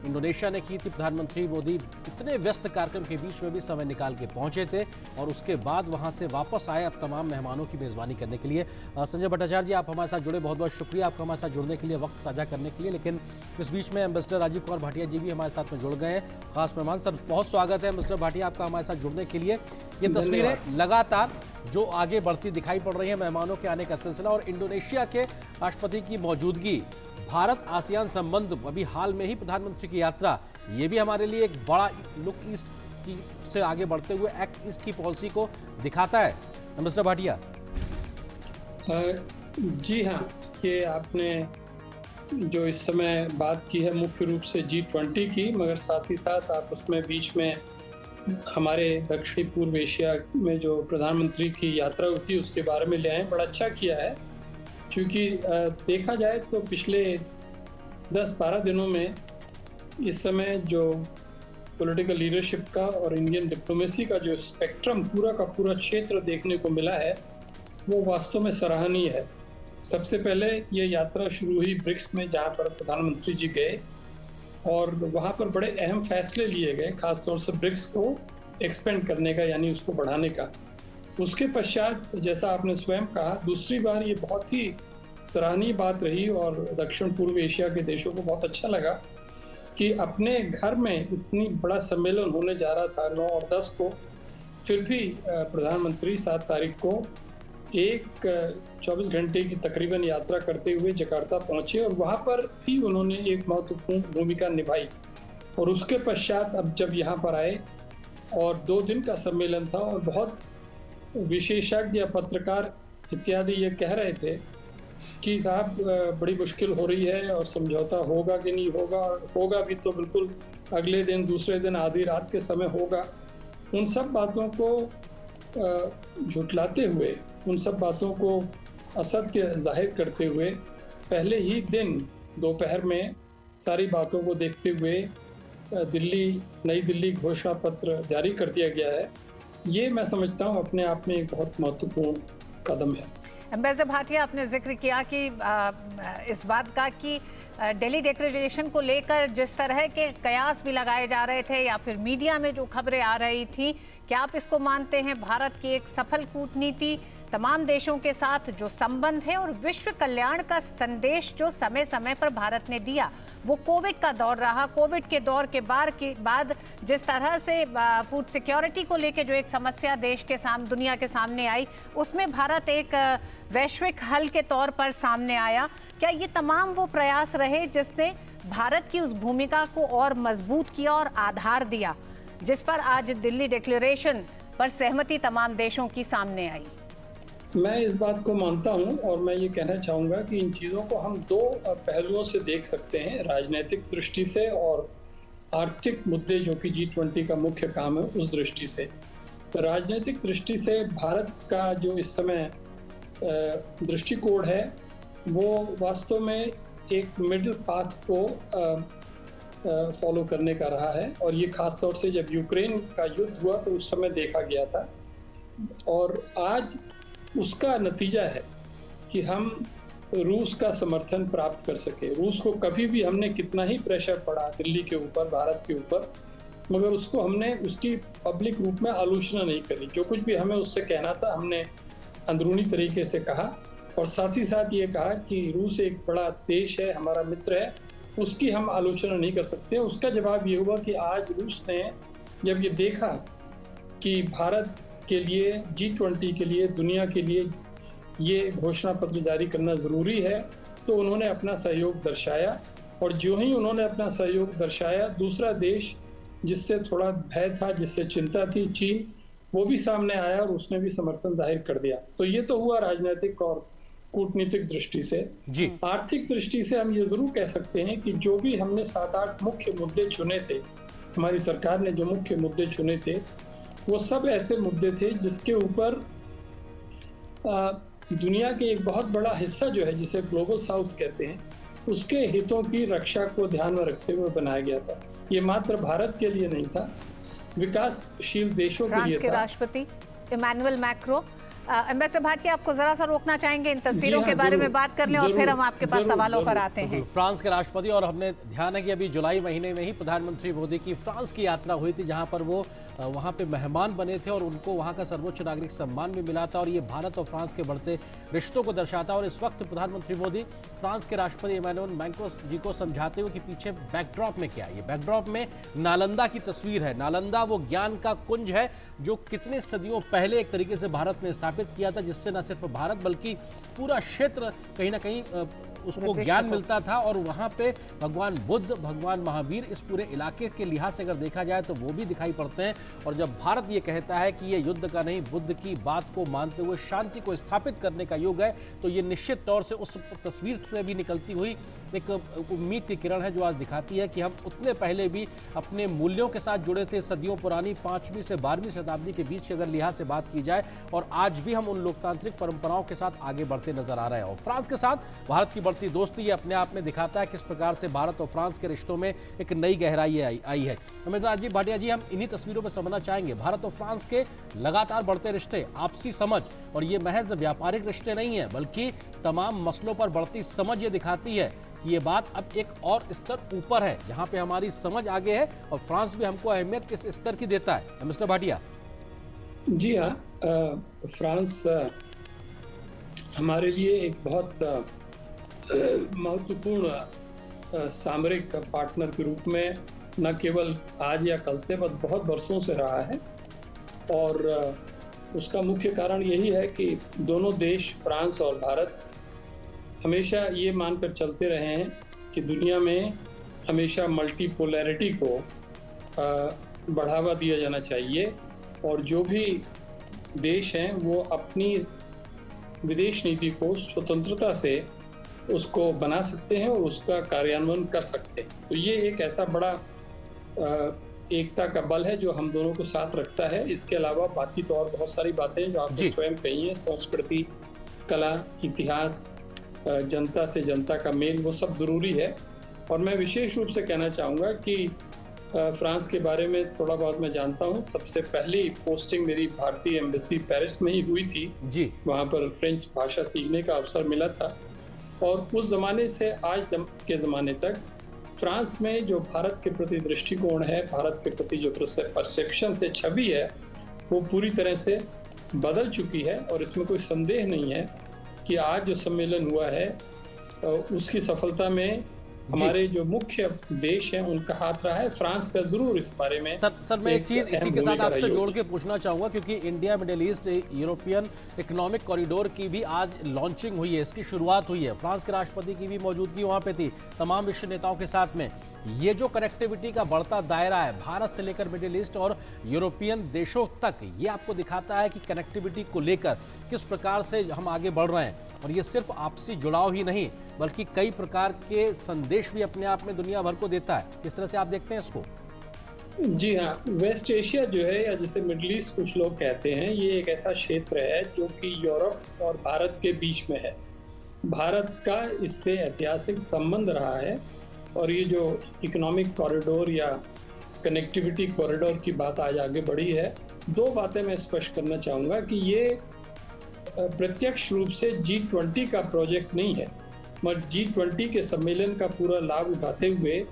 इंडोनेशिया ने की थी। प्रधानमंत्री मोदी इतने व्यस्त कार्यक्रम के बीच में भी समय निकाल के पहुंचे थे, और उसके बाद वहां से वापस आए अब तमाम मेहमानों की मेज़बानी करने के लिए। संजय भट्टाचार्य जी, आप हमारे साथ जुड़े, बहुत बहुत शुक्रिया आपका हमारे साथ जुड़ने के लिए, वक्त साझा करने के लिए। लेकिन इस बीच में एम्बेसडर राजीव कुमार भाटिया जी भी हमारे साथ में जुड़ गए हैं, खास मेहमान। सर, बहुत स्वागत है एम्बेसडर भाटिया आपका हमारे साथ जुड़ने के लिए। ये तस्वीरें लगातार जो आगे बढ़ती दिखाई पड़ रही है, मेहमानों के आने का सिलसिला और इंडोनेशिया के राष्ट्रपति की मौजूदगी, भारत आसियान संबंध, अभी हाल में ही प्रधानमंत्री की यात्रा, ये भी हमारे लिए एक बड़ा लुक ईस्ट की से आगे बढ़ते हुए एक्ट ईस्ट की पॉलिसी को दिखाता है। एम्बेसडर भाटिया। जी हाँ, ये आपने जो इस समय बात की है मुख्य रूप से G20 की, मगर साथ ही साथ आप उसमें बीच में हमारे दक्षिणी पूर्व एशिया में जो प्रधानमंत्री की यात्रा हुई थी उसके बारे में ले आए। बड़ा अच्छा किया है, क्योंकि देखा जाए तो पिछले 10-12 दिनों में इस समय जो पॉलिटिकल लीडरशिप का और इंडियन डिप्लोमेसी का जो स्पेक्ट्रम पूरा का पूरा क्षेत्र देखने को मिला है, वो वास्तव में सराहनीय है। सबसे पहले ये यात्रा शुरू हुई ब्रिक्स में, जहाँ पर प्रधानमंत्री जी गए और वहाँ पर बड़े अहम फैसले लिए गए, खासतौर से ब्रिक्स को एक्सपेंड करने का, यानी उसको बढ़ाने का। उसके पश्चात, जैसा आपने स्वयं कहा, दूसरी बार ये बहुत ही सराहनीय बात रही और दक्षिण पूर्व एशिया के देशों को बहुत अच्छा लगा कि अपने घर में इतनी बड़ा सम्मेलन होने जा रहा था 9 और 10 को, फिर भी प्रधानमंत्री 7 तारीख को 24 घंटे की तकरीबन यात्रा करते हुए जकार्ता पहुंचे और वहां पर भी उन्होंने एक महत्वपूर्ण भूमिका निभाई। और उसके पश्चात अब जब यहाँ पर आए और 2 दिन का सम्मेलन था और बहुत विशेषज्ञ या पत्रकार इत्यादि ये कह रहे थे कि साहब बड़ी मुश्किल हो रही है और समझौता होगा कि नहीं होगा, होगा भी तो बिल्कुल अगले दिन, दूसरे दिन आधी रात के समय होगा। उन सब बातों को झुटलाते हुए, उन सब बातों को असत्य जाहिर करते हुए, पहले ही दिन दोपहर में सारी बातों को देखते हुए नई दिल्ली घोषणा पत्र जारी कर दिया गया है। ये मैं समझता हूँ अपने आप में एक बहुत महत्वपूर्ण कदम है। एम्बेसडर भाटिया, आपने जिक्र किया कि इस बात का कि दिल्ली डिक्लेरेशन को लेकर जिस तरह के कयास भी लगाए जा रहे थे या फिर मीडिया में जो खबरें आ रही थी, क्या आप इसको मानते हैं भारत की एक सफल कूटनीति, तमाम देशों के साथ जो संबंध है और विश्व कल्याण का संदेश जो समय समय पर भारत ने दिया, वो कोविड का दौर रहा। कोविड के दौर के बाद जिस तरह से फूड सिक्योरिटी को लेके जो एक समस्या देश के दुनिया के सामने आई, उसमें भारत एक वैश्विक हल के तौर पर सामने आया। क्या ये तमाम वो प्रयास रहे जिसने भारत की उस भूमिका को और मजबूत किया और आधार दिया, जिस पर आज दिल्ली डिक्लेरेशन पर सहमति तमाम देशों की सामने आई? मैं इस बात को मानता हूं और मैं ये कहना चाहूँगा कि इन चीज़ों को हम दो पहलुओं से देख सकते हैं, राजनीतिक दृष्टि से और आर्थिक मुद्दे जो कि G20 का मुख्य काम है उस दृष्टि से। तो राजनीतिक दृष्टि से भारत का जो इस समय दृष्टिकोण है वो वास्तव में एक मिडिल पाथ को फॉलो करने का रहा है, और ये खास तौर से जब यूक्रेन का युद्ध हुआ तो उस समय देखा गया था, और आज उसका नतीजा है कि हम रूस का समर्थन प्राप्त कर सके। रूस को कभी भी हमने कितना ही प्रेशर पड़ा दिल्ली के ऊपर, भारत के ऊपर, मगर उसको हमने उसकी पब्लिक रूप में आलोचना नहीं करी। जो कुछ भी हमें उससे कहना था हमने अंदरूनी तरीके से कहा, और साथ ही साथ ये कहा कि रूस एक बड़ा देश है, हमारा मित्र है, उसकी हम आलोचना नहीं कर सकते। उसका जवाब ये हुआ कि आज रूस ने जब ये देखा कि भारत के लिए, G20 के लिए, दुनिया के लिए ये घोषणा पत्र जारी करना ज़रूरी है, तो उन्होंने अपना सहयोग दर्शाया। और जो ही उन्होंने अपना सहयोग दर्शाया, दूसरा देश जिससे थोड़ा भय था, जिससे चिंता थी, चीन, वो भी सामने आया और उसने भी समर्थन जाहिर कर दिया। तो ये तो हुआ राजनीतिक और कूटनीतिक दृष्टि से। जी। आर्थिक दृष्टि से हम ये जरूर कह सकते हैं कि जो भी हमने 7-8 मुख्य मुद्दे चुने थे, हमारी सरकार ने जो मुख्य मुद्दे चुने थे, वो सब ऐसे मुद्दे थे जिसके ऊपर दुनिया के एक बहुत बड़ा हिस्सा जो है, जिसे ग्लोबल साउथ कहते हैं, उसके हितों की रक्षा को ध्यान में रखते हुए बनाया गया था। ये मात्र भारत के लिए नहीं था, विकासशील देशों के लिए था। फ्रांस के राष्ट्रपति इमैनुअल मैक्रो। एम्बेसडर भाटिया, आपको जरा सा रोकना चाहेंगे, इन तस्वीरों के बारे में बात कर लें और फिर हम आपके पास सवालों पर आते हैं। फ्रांस के राष्ट्रपति, और हमने ध्यान है कि अभी जुलाई महीने में ही प्रधानमंत्री मोदी की फ्रांस की यात्रा हुई थी, जहां पर वो वहां पे मेहमान बने थे और उनको वहां का सर्वोच्च नागरिक सम्मान भी मिला था, और ये भारत और फ्रांस के बढ़ते रिश्तों को दर्शाता है। और इस वक्त प्रधानमंत्री मोदी फ्रांस के राष्ट्रपति इमैनुअल मैक्रों जी को समझाते हुए कि पीछे बैकड्रॉप में क्या है। ये बैकड्रॉप में नालंदा की तस्वीर है। नालंदा वो ज्ञान का कुंज है जो कितने सदियों पहले एक तरीके से भारत ने स्थापित किया था, जिससे न सिर्फ भारत बल्कि पूरा क्षेत्र कहीं ना कहीं उसको ज्ञान मिलता था। और वहाँ पे भगवान बुद्ध, भगवान महावीर इस पूरे इलाके के लिहाज से अगर देखा जाए तो वो भी दिखाई पड़ते हैं। और जब भारत ये कहता है कि ये युद्ध का नहीं, बुद्ध की बात को मानते हुए शांति को स्थापित करने का युग है, तो ये निश्चित तौर से उस तस्वीर से भी निकलती हुई एक उम्मीद की किरण है, जो आज दिखाती है कि हम उतने पहले भी अपने मूल्यों के साथ जुड़े थे। सदियों पुरानी 5वीं से 12वीं शताब्दी के बीच अगर लिहाज से बात की जाए, और आज भी हम उन लोकतांत्रिक परंपराओं के साथ आगे बढ़ते नजर आ रहे हैं। और फ्रांस के साथ भारत की बढ़ती दोस्ती ये अपने आप में दिखाता है किस प्रकार से भारत और फ्रांस के रिश्तों में एक नई गहराई आई है। अमिताभ जी, भाटिया जी, हम इन्हीं तस्वीरों में समझना चाहेंगे भारत और फ्रांस के लगातार बढ़ते रिश्ते, आपसी समझ, और ये महज व्यापारिक रिश्ते नहीं है बल्कि तमाम मसलों पर बढ़ती समझ ये दिखाती है कि ये बात अब एक और स्तर ऊपर है, जहां पे हमारी समझ आगे है और फ्रांस भी हमको अहमियत किस स्तर की देता है। मिस्टर भाटिया। जी हाँ, फ्रांस हमारे लिए एक बहुत महत्वपूर्ण सामरिक पार्टनर के रूप में न केवल आज या कल से, बल्कि बहुत वर्षों से रहा है। और उसका मुख्य कारण यही है कि दोनों देश, फ्रांस और भारत, हमेशा ये मानकर चलते रहे हैं कि दुनिया में हमेशा मल्टीपोलैरिटी को बढ़ावा दिया जाना चाहिए, और जो भी देश हैं वो अपनी विदेश नीति को स्वतंत्रता से उसको बना सकते हैं और उसका कार्यान्वयन कर सकते हैं। तो ये एक ऐसा बड़ा एकता का बल है जो हम दोनों को साथ रखता है। इसके अलावा बाकी तो और बहुत सारी बातें जो आपने स्वयं कही हैं, संस्कृति, कला, इतिहास, जनता से जनता का मेल, वो सब ज़रूरी है। और मैं विशेष रूप से कहना चाहूँगा कि फ्रांस के बारे में थोड़ा बहुत मैं जानता हूँ। सबसे पहली पोस्टिंग मेरी भारतीय एम्बेसी पेरिस में ही हुई थी जी। वहाँ पर फ्रेंच भाषा सीखने का अवसर मिला था, और उस ज़माने से आज के ज़माने तक फ्रांस में जो भारत के प्रति दृष्टिकोण है, भारत के प्रति जो परसेप्शन से छवि है, वो पूरी तरह से बदल चुकी है। और इसमें कोई संदेह नहीं है कि आज जो सम्मेलन हुआ है उसकी सफलता में हमारे जो मुख्य देश हैं उनका हाथ रहा है। फ्रांस का जरूर इस बारे में सर मैं एक चीज इसी अहम के साथ भूमिका आपसे रही जोड़ होगी। के पूछना चाहूंगा, क्योंकि India middle east European economic corridor की भी आज लॉन्चिंग हुई है, इसकी शुरुआत हुई है। फ्रांस के राष्ट्रपति की भी मौजूदगी वहां पे थी, तमाम विश्व नेताओं के साथ में। ये जो कनेक्टिविटी का बढ़ता दायरा है भारत से लेकर मिडिल ईस्ट और यूरोपियन देशों तक, ये आपको दिखाता है कि कनेक्टिविटी को लेकर किस प्रकार से हम आगे बढ़ रहे हैं। और ये सिर्फ आपसी जुड़ाव ही नहीं, बल्कि कई प्रकार के संदेश भी अपने आप में दुनिया भर को देता है। किस तरह से आप देखते हैं इसको? जी हाँ, वेस्ट एशिया जो है, या जिसे मिडिल ईस्ट कुछ लोग कहते हैं, ये एक ऐसा क्षेत्र है जो कि यूरोप और भारत के बीच में है। भारत का इससे ऐतिहासिक संबंध रहा है। और ये जो इकोनॉमिक कॉरिडोर या कनेक्टिविटी कॉरिडोर की बात आज आगे बढ़ी है, दो बातें मैं स्पष्ट करना चाहूँगा कि ये प्रत्यक्ष रूप से G20 का प्रोजेक्ट नहीं है, मगर G20 के सम्मेलन का पूरा लाभ उठाते हुए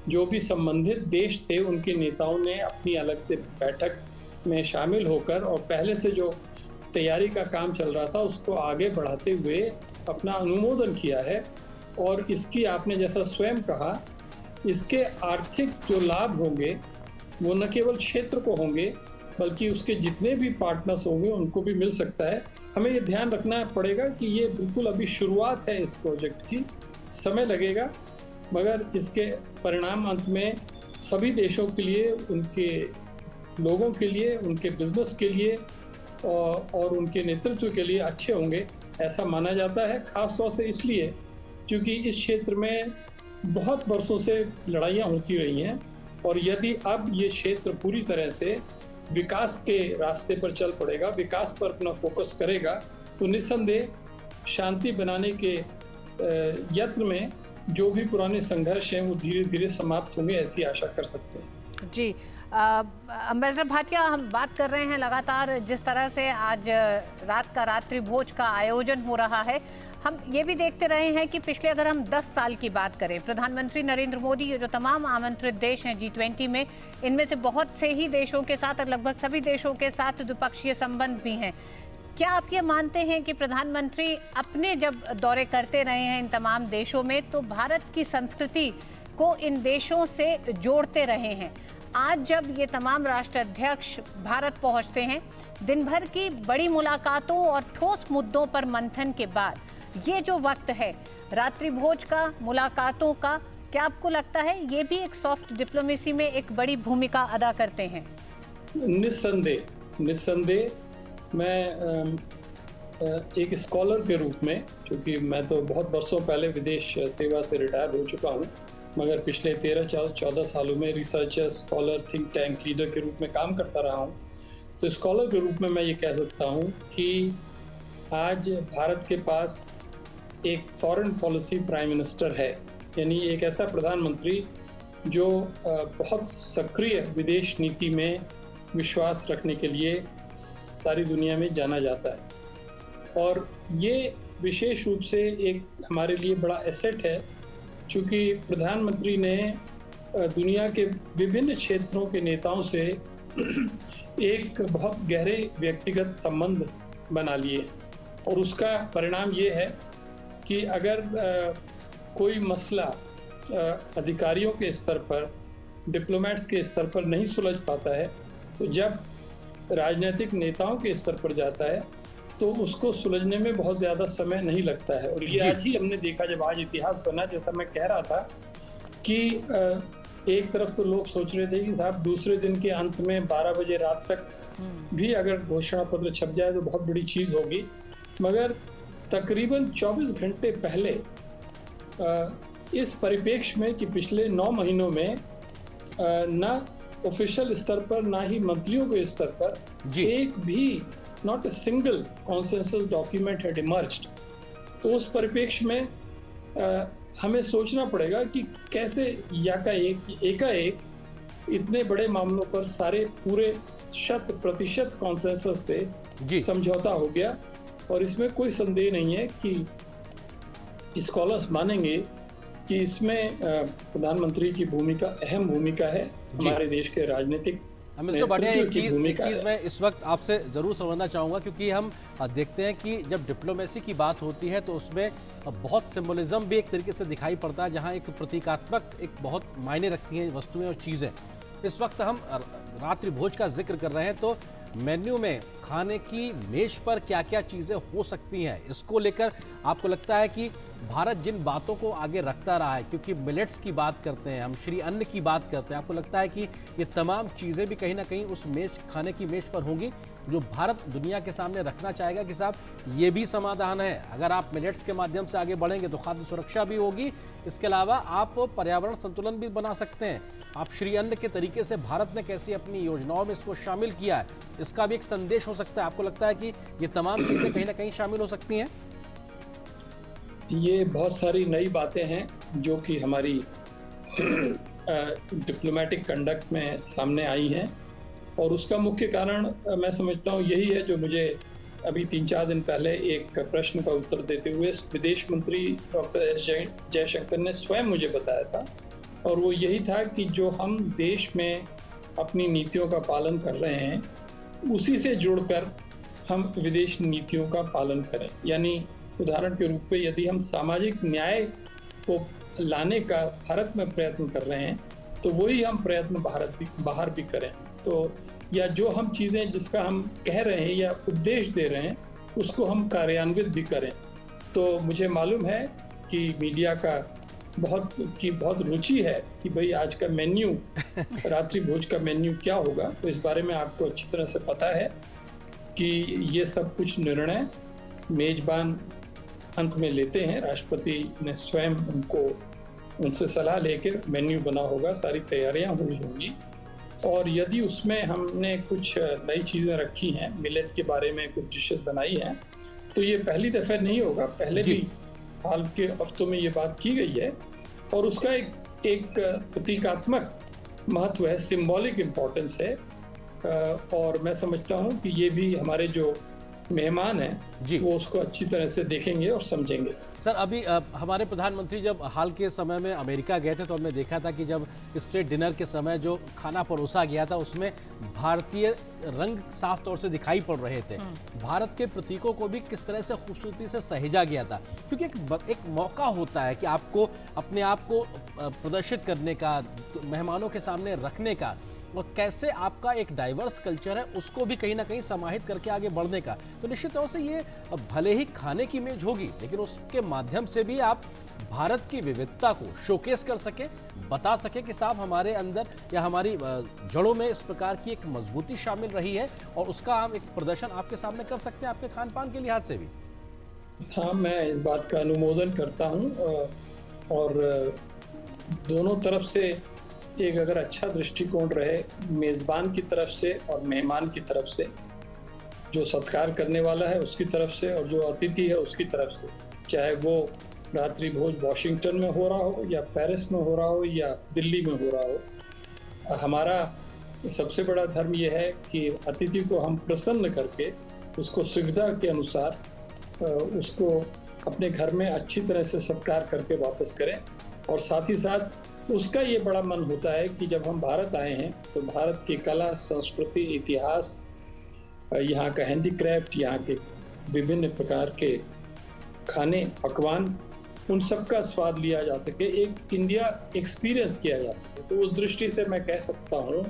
जो भी संबंधित देश थे उनके नेताओं ने अपनी अलग से बैठक में शामिल होकर और पहले से जो तैयारी का काम चल रहा था उसको आगे बढ़ाते हुए अपना अनुमोदन किया है। और इसकी आपने जैसा स्वयं कहा, इसके आर्थिक जो लाभ होंगे वो न केवल क्षेत्र को होंगे बल्कि उसके जितने भी पार्टनर्स होंगे उनको भी मिल सकता है। हमें ये ध्यान रखना पड़ेगा कि ये बिल्कुल अभी शुरुआत है इस प्रोजेक्ट की, समय लगेगा, मगर इसके परिणाम अंत में सभी देशों के लिए, उनके लोगों के लिए, उनके बिजनेस के लिए और उनके नेतृत्व के लिए अच्छे होंगे, ऐसा माना जाता है। खास तौर से इसलिए क्योंकि इस क्षेत्र में बहुत वर्षों से लड़ाइयाँ होती रही हैं और यदि अब ये क्षेत्र पूरी तरह से विकास के रास्ते पर चल पड़ेगा, विकास पर अपना फोकस करेगा, तो निस्संदेह शांति बनाने के यत्न में जो भी पुराने संघर्ष हैं वो धीरे धीरे समाप्त होंगे, ऐसी आशा कर सकते हैं। जी, अम्बेसडर भाटिया, हम बात कर रहे हैं लगातार जिस तरह से आज रात का रात्रि भोज का आयोजन हो रहा है, हम ये भी देखते रहे हैं कि पिछले अगर हम 10 साल की बात करें, प्रधानमंत्री नरेंद्र मोदी, ये जो तमाम आमंत्रित देश हैं G20 में, इनमें से बहुत से ही देशों के साथ और लगभग सभी देशों के साथ द्विपक्षीय संबंध भी हैं। क्या आप ये मानते हैं कि प्रधानमंत्री अपने जब दौरे करते रहे हैं इन तमाम देशों में, तो भारत की संस्कृति को इन देशों से जोड़ते रहे हैं? आज जब ये तमाम राष्ट्राध्यक्ष भारत पहुंचते हैं, दिन भर की बड़ी मुलाकातों और ठोस मुद्दों पर मंथन के बाद ये जो वक्त है रात्रि भोज का, मुलाकातों का, क्या आपको लगता है ये भी एक सॉफ्ट डिप्लोमेसी में एक बड़ी भूमिका अदा करते हैं? निस्संदेह मैं एक स्कॉलर के रूप में, क्योंकि मैं तो बहुत वर्षों पहले विदेश सेवा से रिटायर हो चुका हूँ, मगर पिछले 13-14 सालों में researcher, scholar, think tank leader के रूप में काम करता रहा हूँ। तो स्कॉलर के रूप में मैं ये कह सकता हूँ कि आज भारत के पास एक फॉरेन पॉलिसी प्राइम मिनिस्टर है, यानी एक ऐसा प्रधानमंत्री जो बहुत सक्रिय विदेश नीति में विश्वास रखने के लिए सारी दुनिया में जाना जाता है। और ये विशेष रूप से एक हमारे लिए बड़ा एसेट है, क्योंकि प्रधानमंत्री ने दुनिया के विभिन्न क्षेत्रों के नेताओं से एक बहुत गहरे व्यक्तिगत संबंध बना लिए और उसका परिणाम ये है कि अगर कोई मसला अधिकारियों के स्तर पर, डिप्लोमेट्स के स्तर पर नहीं सुलझ पाता है, तो जब राजनीतिक नेताओं के स्तर पर जाता है तो उसको सुलझने में बहुत ज़्यादा समय नहीं लगता है। और ये आज ही हमने देखा, जब आज इतिहास बना, जैसा मैं कह रहा था कि एक तरफ तो लोग सोच रहे थे कि साहब दूसरे दिन के अंत में 12 बजे रात तक भी अगर घोषणा पत्र छप जाए तो बहुत बड़ी चीज़ होगी, मगर तकरीबन 24 घंटे पहले इस परिप्रेक्ष्य में कि पिछले 9 महीनों में ना ऑफिशियल स्तर पर ना ही मंत्रियों के स्तर पर एक भी not a single consensus document had emerged. तो उस परिप्रेक्ष्य में हमें सोचना पड़ेगा कि कैसे एकाएक इतने बड़े मामलों पर सारे पूरे 100% कॉन्सेंसस से समझौता हो गया। और इसमें कोई संदेह नहीं है कि स्कॉलर्स मानेंगे कि इसमें प्रधानमंत्री की भूमिका अहम भूमिका है हमारे देश के राजनीतिक मिस्टर भाटिया, नेतृत्व की एक भूमिका चीज़ है। मैं इस वक्त आपसे ज़रूर समझना चाहूँगा, क्योंकि हम देखते हैं कि जब डिप्लोमेसी की बात होती है तो उसमें बहुत सिंबलिज्म भी एक तरीके से दिखाई पड़ता है, जहाँ एक प्रतीकात्मक एक बहुत मायने रखती हैं वस्तुएं और चीज़ें। इस वक्त हम रात्रि भोज का जिक्र कर रहे हैं, तो मेन्यू में खाने की मेज पर क्या क्या चीज़ें हो सकती हैं, इसको लेकर आपको लगता है कि भारत जिन बातों को आगे रखता रहा है, क्योंकि मिलेट्स की बात करते हैं हम, श्री अन्न की बात करते हैं, आपको लगता है कि ये तमाम चीज़ें भी कहीं ना कहीं उस मेज, खाने की मेज पर होंगी जो भारत दुनिया के सामने रखना चाहेगा कि साहब ये भी समाधान है, अगर आप मिलेट्स के माध्यम से आगे बढ़ेंगे तो खाद्य सुरक्षा भी होगी, इसके अलावा आप पर्यावरण संतुलन भी बना सकते हैं। आप श्री अन्न के तरीके से भारत ने कैसी अपनी योजनाओं में इसको शामिल किया है, इसका भी एक संदेश हो सकता है। आपको लगता है कि ये तमाम चीज़ें कहीं ना कहीं शामिल हो सकती हैं? ये बहुत सारी नई बातें हैं जो कि हमारी डिप्लोमेटिक कंडक्ट में सामने आई हैं, और उसका मुख्य कारण मैं समझता हूँ यही है जो मुझे अभी 3-4 दिन पहले एक प्रश्न का उत्तर देते हुए विदेश मंत्री डॉक्टर एस जयशंकर ने स्वयं मुझे बताया था, और वो यही था कि जो हम देश में अपनी नीतियों का पालन कर रहे हैं उसी से जुड़कर हम विदेश नीतियों का पालन करें। यानी उदाहरण के रूप में यदि हम सामाजिक न्याय को लाने का भारत में प्रयत्न कर रहे हैं तो वही हम प्रयत्न बाहर भी करें। तो या जो हम चीज़ें जिसका हम कह रहे हैं या उपदेश दे रहे हैं उसको हम कार्यान्वित भी करें। तो मुझे मालूम है कि मीडिया का बहुत रुचि है कि भाई आज का मेन्यू रात्रि भोज का मेन्यू क्या होगा, तो इस बारे में आपको अच्छी तरह से पता है कि ये सब कुछ निर्णय मेजबान अंत में लेते हैं। राष्ट्रपति ने स्वयं उनसे सलाह लेकर मेन्यू बना होगा, सारी तैयारियां हुई होंगी, और यदि उसमें हमने कुछ नई चीज़ें रखी हैं, मिलेट के बारे में कुछ डिशेस बनाई हैं, तो ये पहली दफ़ा नहीं होगा, पहले भी हाल के हफ्तों में ये बात की गई है, और उसका एक प्रतीकात्मक महत्व है, सिंबॉलिक इम्पोर्टेंस है, और मैं समझता हूँ कि ये भी हमारे जो मेहमान हैं वो उसको अच्छी तरह से देखेंगे और समझेंगे। सर, अभी हमारे प्रधानमंत्री जब हाल के समय में अमेरिका गए थे तो हमने देखा था कि जब स्टेट डिनर के समय जो खाना परोसा गया था उसमें भारतीय रंग साफ तौर से दिखाई पड़ रहे थे। भारत के प्रतीकों को भी किस तरह से खूबसूरती से सहेजा गया था, क्योंकि एक मौका होता है कि आपको अपने आप को प्रदर्शित करने का, मेहमानों के सामने रखने का, और कैसे आपका एक डाइवर्स कल्चर है उसको भी कहीं ना कहीं समाहित करके आगे बढ़ने का। तो निश्चित तौर से ये भले ही खाने की मेज होगी, लेकिन उसके माध्यम से भी आप भारत की विविधता को शोकेस कर सके, बता सके कि साहब हमारे अंदर या हमारी जड़ों में इस प्रकार की एक मजबूती शामिल रही है, और उसका हम एक प्रदर्शन आपके सामने कर सकते हैं आपके खान पान के लिहाज से भी। हाँ, मैं इस बात का अनुमोदन करता हूँ, और दोनों तरफ से एक अगर अच्छा दृष्टिकोण रहे, मेज़बान की तरफ से और मेहमान की तरफ से, जो सत्कार करने वाला है उसकी तरफ से और जो अतिथि है उसकी तरफ से, चाहे वो रात्रि भोज वॉशिंगटन में हो रहा हो या पेरिस में हो रहा हो या दिल्ली में हो रहा हो, हमारा सबसे बड़ा धर्म ये है कि अतिथि को हम प्रसन्न करके उसको सुविधा के अनुसार उसको अपने घर में अच्छी तरह से सत्कार करके वापस करें। और साथ ही साथ उसका ये बड़ा मन होता है कि जब हम भारत आए हैं तो भारत की कला, संस्कृति, इतिहास, यहाँ का हैंडीक्राफ्ट, यहाँ के विभिन्न प्रकार के खाने पकवान, उन सब का स्वाद लिया जा सके, एक इंडिया एक्सपीरियंस किया जा सके। तो उस दृष्टि से मैं कह सकता हूँ,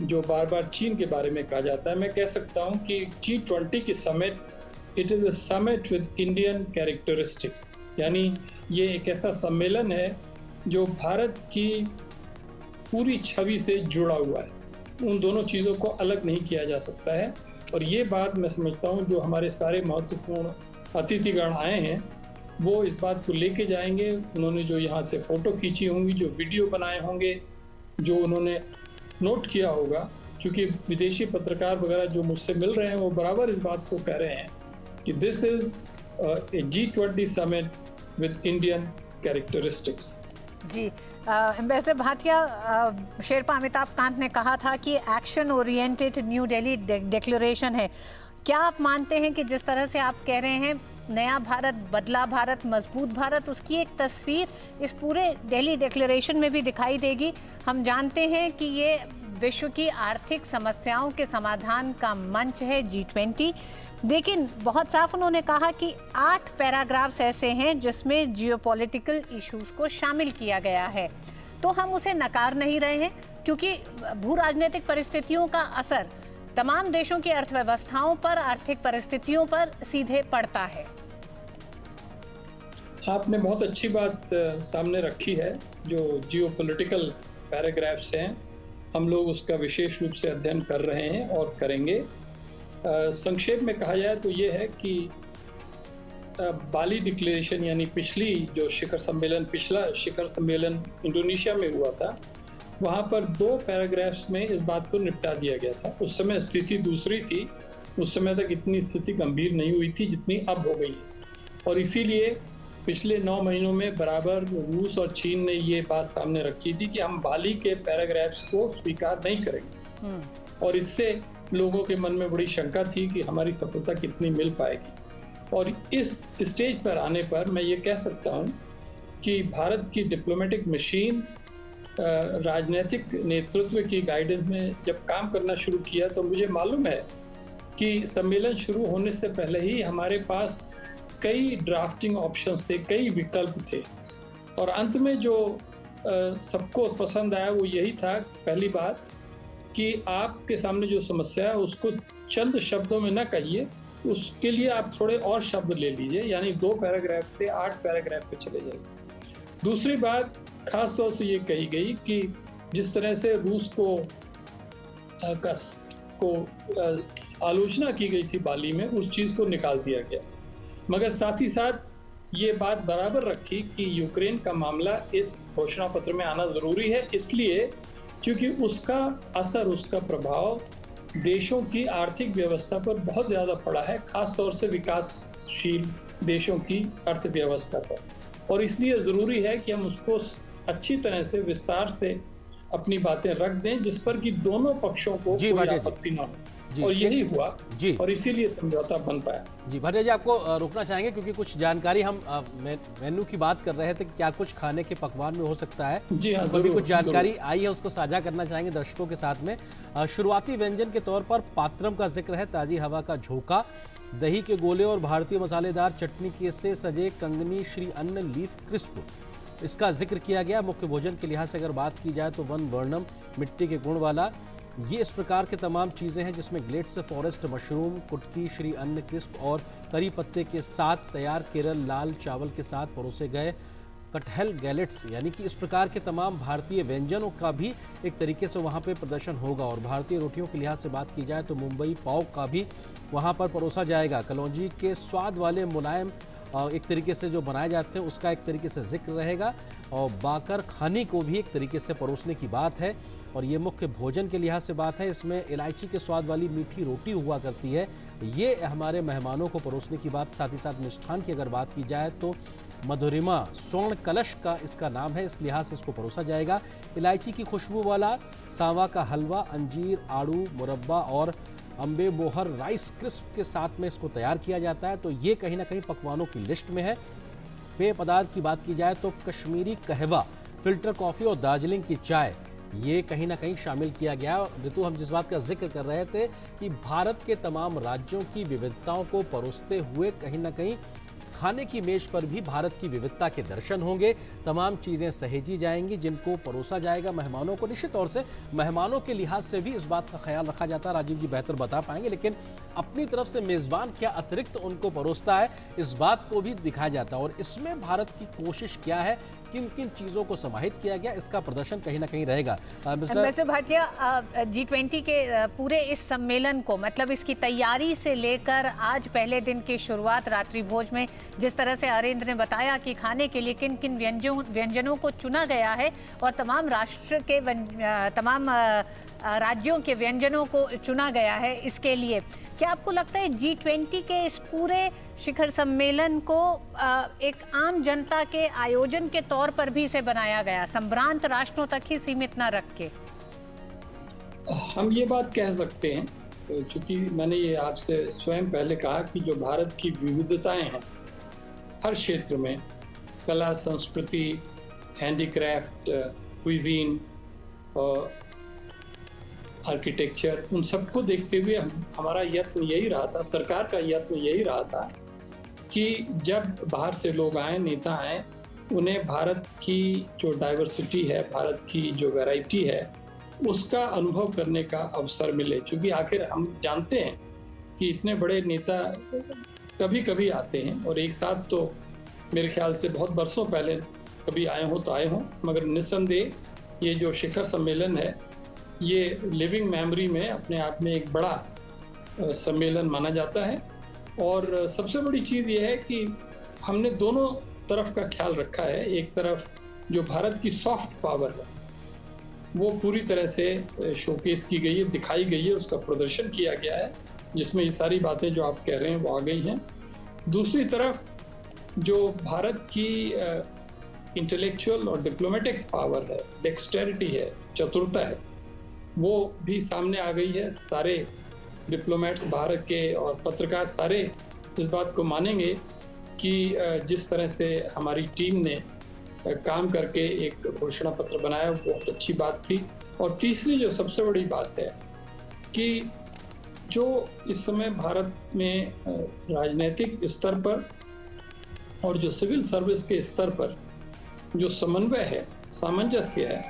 जो बार बार चीन के बारे में कहा जाता है, मैं कह सकता हूँ कि G20 की summit, it is a summit with Indian characteristics. यानी ये एक ऐसा सम्मेलन है जो भारत की पूरी छवि से जुड़ा हुआ है, उन दोनों चीज़ों को अलग नहीं किया जा सकता है। और ये बात मैं समझता हूँ जो हमारे सारे महत्वपूर्ण अतिथिगण आए हैं वो इस बात को लेके जाएंगे। उन्होंने जो यहाँ से फ़ोटो खींची होंगी, जो वीडियो बनाए होंगे, जो उन्होंने नोट किया होगा, क्योंकि विदेशी पत्रकार वगैरह जो मुझसे मिल रहे हैं वो बराबर इस बात को कह रहे हैं कि this is a G20 summit with Indian characteristics. जी, एम्बेसडर भाटिया, शेरपा अमिताभ कांत ने कहा था कि action oriented New Delhi declaration है। क्या आप मानते हैं कि जिस तरह से आप कह रहे हैं नया भारत, बदला भारत, मजबूत भारत, उसकी एक तस्वीर इस पूरे दिल्ली डिक्लेरेशन में भी दिखाई देगी? हम जानते हैं कि ये विश्व की आर्थिक समस्याओं के समाधान का मंच है G20। लेकिन बहुत साफ उन्होंने कहा कि 8 पैराग्राफ्स ऐसे हैं जिसमें जियोपॉलिटिकल इश्यूज को शामिल किया गया है। तो हम उसे नकार नहीं रहे हैं क्योंकि भू राजनीतिक परिस्थितियों का असर तमाम देशों की अर्थव्यवस्थाओं पर, आर्थिक परिस्थितियों पर सीधे पड़ता है। आपने बहुत अच्छी बात सामने रखी है। जो जियोपॉलिटिकल पैराग्राफ्स हैं, हम लोग उसका विशेष रूप से अध्ययन कर रहे हैं और करेंगे। संक्षेप में कहा जाए तो ये है कि बाली डिक्लेरेशन यानी पिछला शिखर सम्मेलन इंडोनेशिया में हुआ था, वहाँ पर 2 पैराग्राफ्स में इस बात को निपटा दिया गया था। उस समय स्थिति दूसरी थी, उस समय तक इतनी स्थिति गंभीर नहीं हुई थी जितनी अब हो गई है। और इसीलिए पिछले 9 महीनों में बराबर रूस और चीन ने ये बात सामने रखी थी कि हम बाली के पैराग्राफ्स को स्वीकार नहीं करेंगे। और इससे लोगों के मन में बड़ी शंका थी कि हमारी सफलता कितनी मिल पाएगी। और इस स्टेज पर आने पर मैं ये कह सकता हूँ कि भारत की डिप्लोमेटिक मशीन राजनीतिक नेतृत्व की गाइडेंस में जब काम करना शुरू किया तो मुझे मालूम है कि सम्मेलन शुरू होने से पहले ही हमारे पास कई ड्राफ्टिंग ऑप्शंस थे, कई विकल्प थे। और अंत में जो सबको पसंद आया वो यही था, पहली बात कि आपके सामने जो समस्या है उसको चंद शब्दों में न कहिए, उसके लिए आप थोड़े और शब्द ले लीजिए, यानी 2 पैराग्राफ से 8 पैराग्राफ पे चले जाइए। दूसरी बात खास तौर से ये कही गई कि जिस तरह से रूस को आलोचना की गई थी बाली में, उस चीज़ को निकाल दिया गया। मगर साथ ही साथ ये बात बराबर रखी कि यूक्रेन का मामला इस घोषणा पत्र में आना ज़रूरी है, इसलिए क्योंकि उसका असर, उसका प्रभाव देशों की आर्थिक व्यवस्था पर बहुत ज़्यादा पड़ा है, खास तौर से विकासशील देशों की अर्थव्यवस्था पर। और इसलिए ज़रूरी है कि हम उसको अच्छी तरह से विस्तार से अपनी बातें रख दें जिस पर कि दोनों पक्षों को कोई आपत्ति न हो। और यही हुआ जी, और इसीलिए समझौता बन पाया। जी भाटिया जी, आपको रोकना चाहेंगे क्योंकि कुछ जानकारी हम मेन्यू की बात कर रहे थे कि क्या कुछ खाने के पकवान में हो सकता है। जी हाँ, अभी कुछ जानकारी आई है, उसको साझा करना चाहेंगे दर्शकों के साथ में। शुरुआती व्यंजन के तौर पर पात्रम का जिक्र है, ताजी हवा का झोंका, दही के गोले और भारतीय मसालेदार चटनी के से सजे कंगनी श्री अन्न लीफ क्रिस्प, इसका जिक्र किया गया। मुख्य भोजन के लिहाज से अगर बात की जाए तो वन वर्णम, मिट्टी के गुण वाला, ये इस प्रकार के तमाम चीज़ें हैं जिसमें ग्लेट्स फॉरेस्ट मशरूम, कुटकी श्री अन्न क्रिस्प और करी पत्ते के साथ तैयार केरल लाल चावल के साथ परोसे गए कटहल गैलेट्स, यानी कि इस प्रकार के तमाम भारतीय व्यंजनों का भी एक तरीके से वहाँ पे प्रदर्शन होगा। और भारतीय रोटियों के लिहाज से बात की जाए तो मुंबई पाव का भी वहाँ पर परोसा जाएगा। कलौंजी के स्वाद वाले मुलायम एक तरीके से जो बनाए जाते हैं उसका एक तरीके से जिक्र रहेगा। और बाकर खानी को भी एक तरीके से परोसने की बात है। और ये मुख्य भोजन के लिहाज से बात है, इसमें इलायची के स्वाद वाली मीठी रोटी हुआ करती है, ये हमारे मेहमानों को परोसने की बात। साथ ही साथ मिष्ठान की अगर बात की जाए तो मधुरिमा स्वर्ण कलश का इसका नाम है, इस लिहाज से इसको परोसा जाएगा। इलायची की खुशबू वाला सांवा का हलवा, अंजीर, आड़ू, मुरब्बा और अम्बे मोहर राइस क्रिस्प के साथ में इसको तैयार किया जाता है। तो ये कहीं ना कहीं पकवानों की लिस्ट में है। पेय पदार्थ की बात की जाए तो कश्मीरी कहवा, फिल्टर कॉफ़ी और दार्जिलिंग की चाय, ये कहीं ना कहीं शामिल किया गया। ऋतु, हम जिस बात का जिक्र कर रहे थे कि भारत के तमाम राज्यों की विविधताओं को परोसते हुए कहीं ना कहीं खाने की मेज पर भी भारत की विविधता के दर्शन होंगे। तमाम चीज़ें सहेजी जाएंगी जिनको परोसा जाएगा मेहमानों को। निश्चित तौर से मेहमानों के लिहाज से भी इस बात का ख्याल रखा जाता है, राजीव जी बेहतर बता पाएंगे, लेकिन अपनी तरफ से मेज़बान क्या अतिरिक्त उनको परोसता है इस बात को भी दिखाया जाता है। और इसमें भारत की कोशिश क्या है, किन किन चीज़ों को समाहित किया गया, इसका प्रदर्शन कहीं ना कहीं रहेगा। मिस्टर भाटिया, G20 के पूरे इस सम्मेलन को, मतलब इसकी तैयारी से लेकर आज पहले दिन की शुरुआत रात्रि भोज में जिस तरह से अरेंद्र ने बताया कि खाने के लिए किन किन व्यंजनों को चुना गया है और तमाम तमाम राज्यों के व्यंजनों को चुना गया है, इसके लिए क्या आपको लगता है G20 के इस पूरे शिखर सम्मेलन को एक आम जनता के आयोजन के तौर पर भी इसे बनाया गया, संभ्रांत राष्ट्रों तक ही सीमित न रख के? हम ये बात कह सकते हैं, क्योंकि मैंने ये आपसे स्वयं पहले कहा कि जो भारत की विविधताएं हैं हर क्षेत्र में, कला, संस्कृति, हैंडीक्राफ्ट, क्विजीन, आर्किटेक्चर, उन सबको देखते हुए हमारा यत्न यही रहा था, सरकार का यत्न यही रहा था कि जब बाहर से लोग आए, नेता आए, उन्हें भारत की जो डाइवर्सिटी है, भारत की जो वैरायटी है, उसका अनुभव करने का अवसर मिले। क्योंकि आखिर हम जानते हैं कि इतने बड़े नेता कभी कभी आते हैं और एक साथ तो मेरे ख्याल से बहुत बरसों पहले कभी आए हों तो आए हों, मगर निस्संदेह ये जो शिखर सम्मेलन है ये लिविंग मेमोरी में अपने आप में एक बड़ा सम्मेलन माना जाता है। और सबसे बड़ी चीज़ ये है कि हमने दोनों तरफ का ख्याल रखा है। एक तरफ जो भारत की सॉफ्ट पावर है वो पूरी तरह से शोकेस की गई है, दिखाई गई है, उसका प्रदर्शन किया गया है, जिसमें ये सारी बातें जो आप कह रहे हैं वो आ गई हैं। दूसरी तरफ जो भारत की इंटेलेक्चुअल और डिप्लोमेटिक पावर है, डेक्सटेरिटी है, चतुरता है, वो भी सामने आ गई है। सारे डिप्लोमेट्स भारत के और पत्रकार सारे इस बात को मानेंगे कि जिस तरह से हमारी टीम ने काम करके एक घोषणा पत्र बनाया, बहुत अच्छी बात थी। और तीसरी जो सबसे बड़ी बात है कि जो इस समय भारत में राजनीतिक स्तर पर और जो सिविल सर्विस के स्तर पर जो समन्वय है, सामंजस्य है,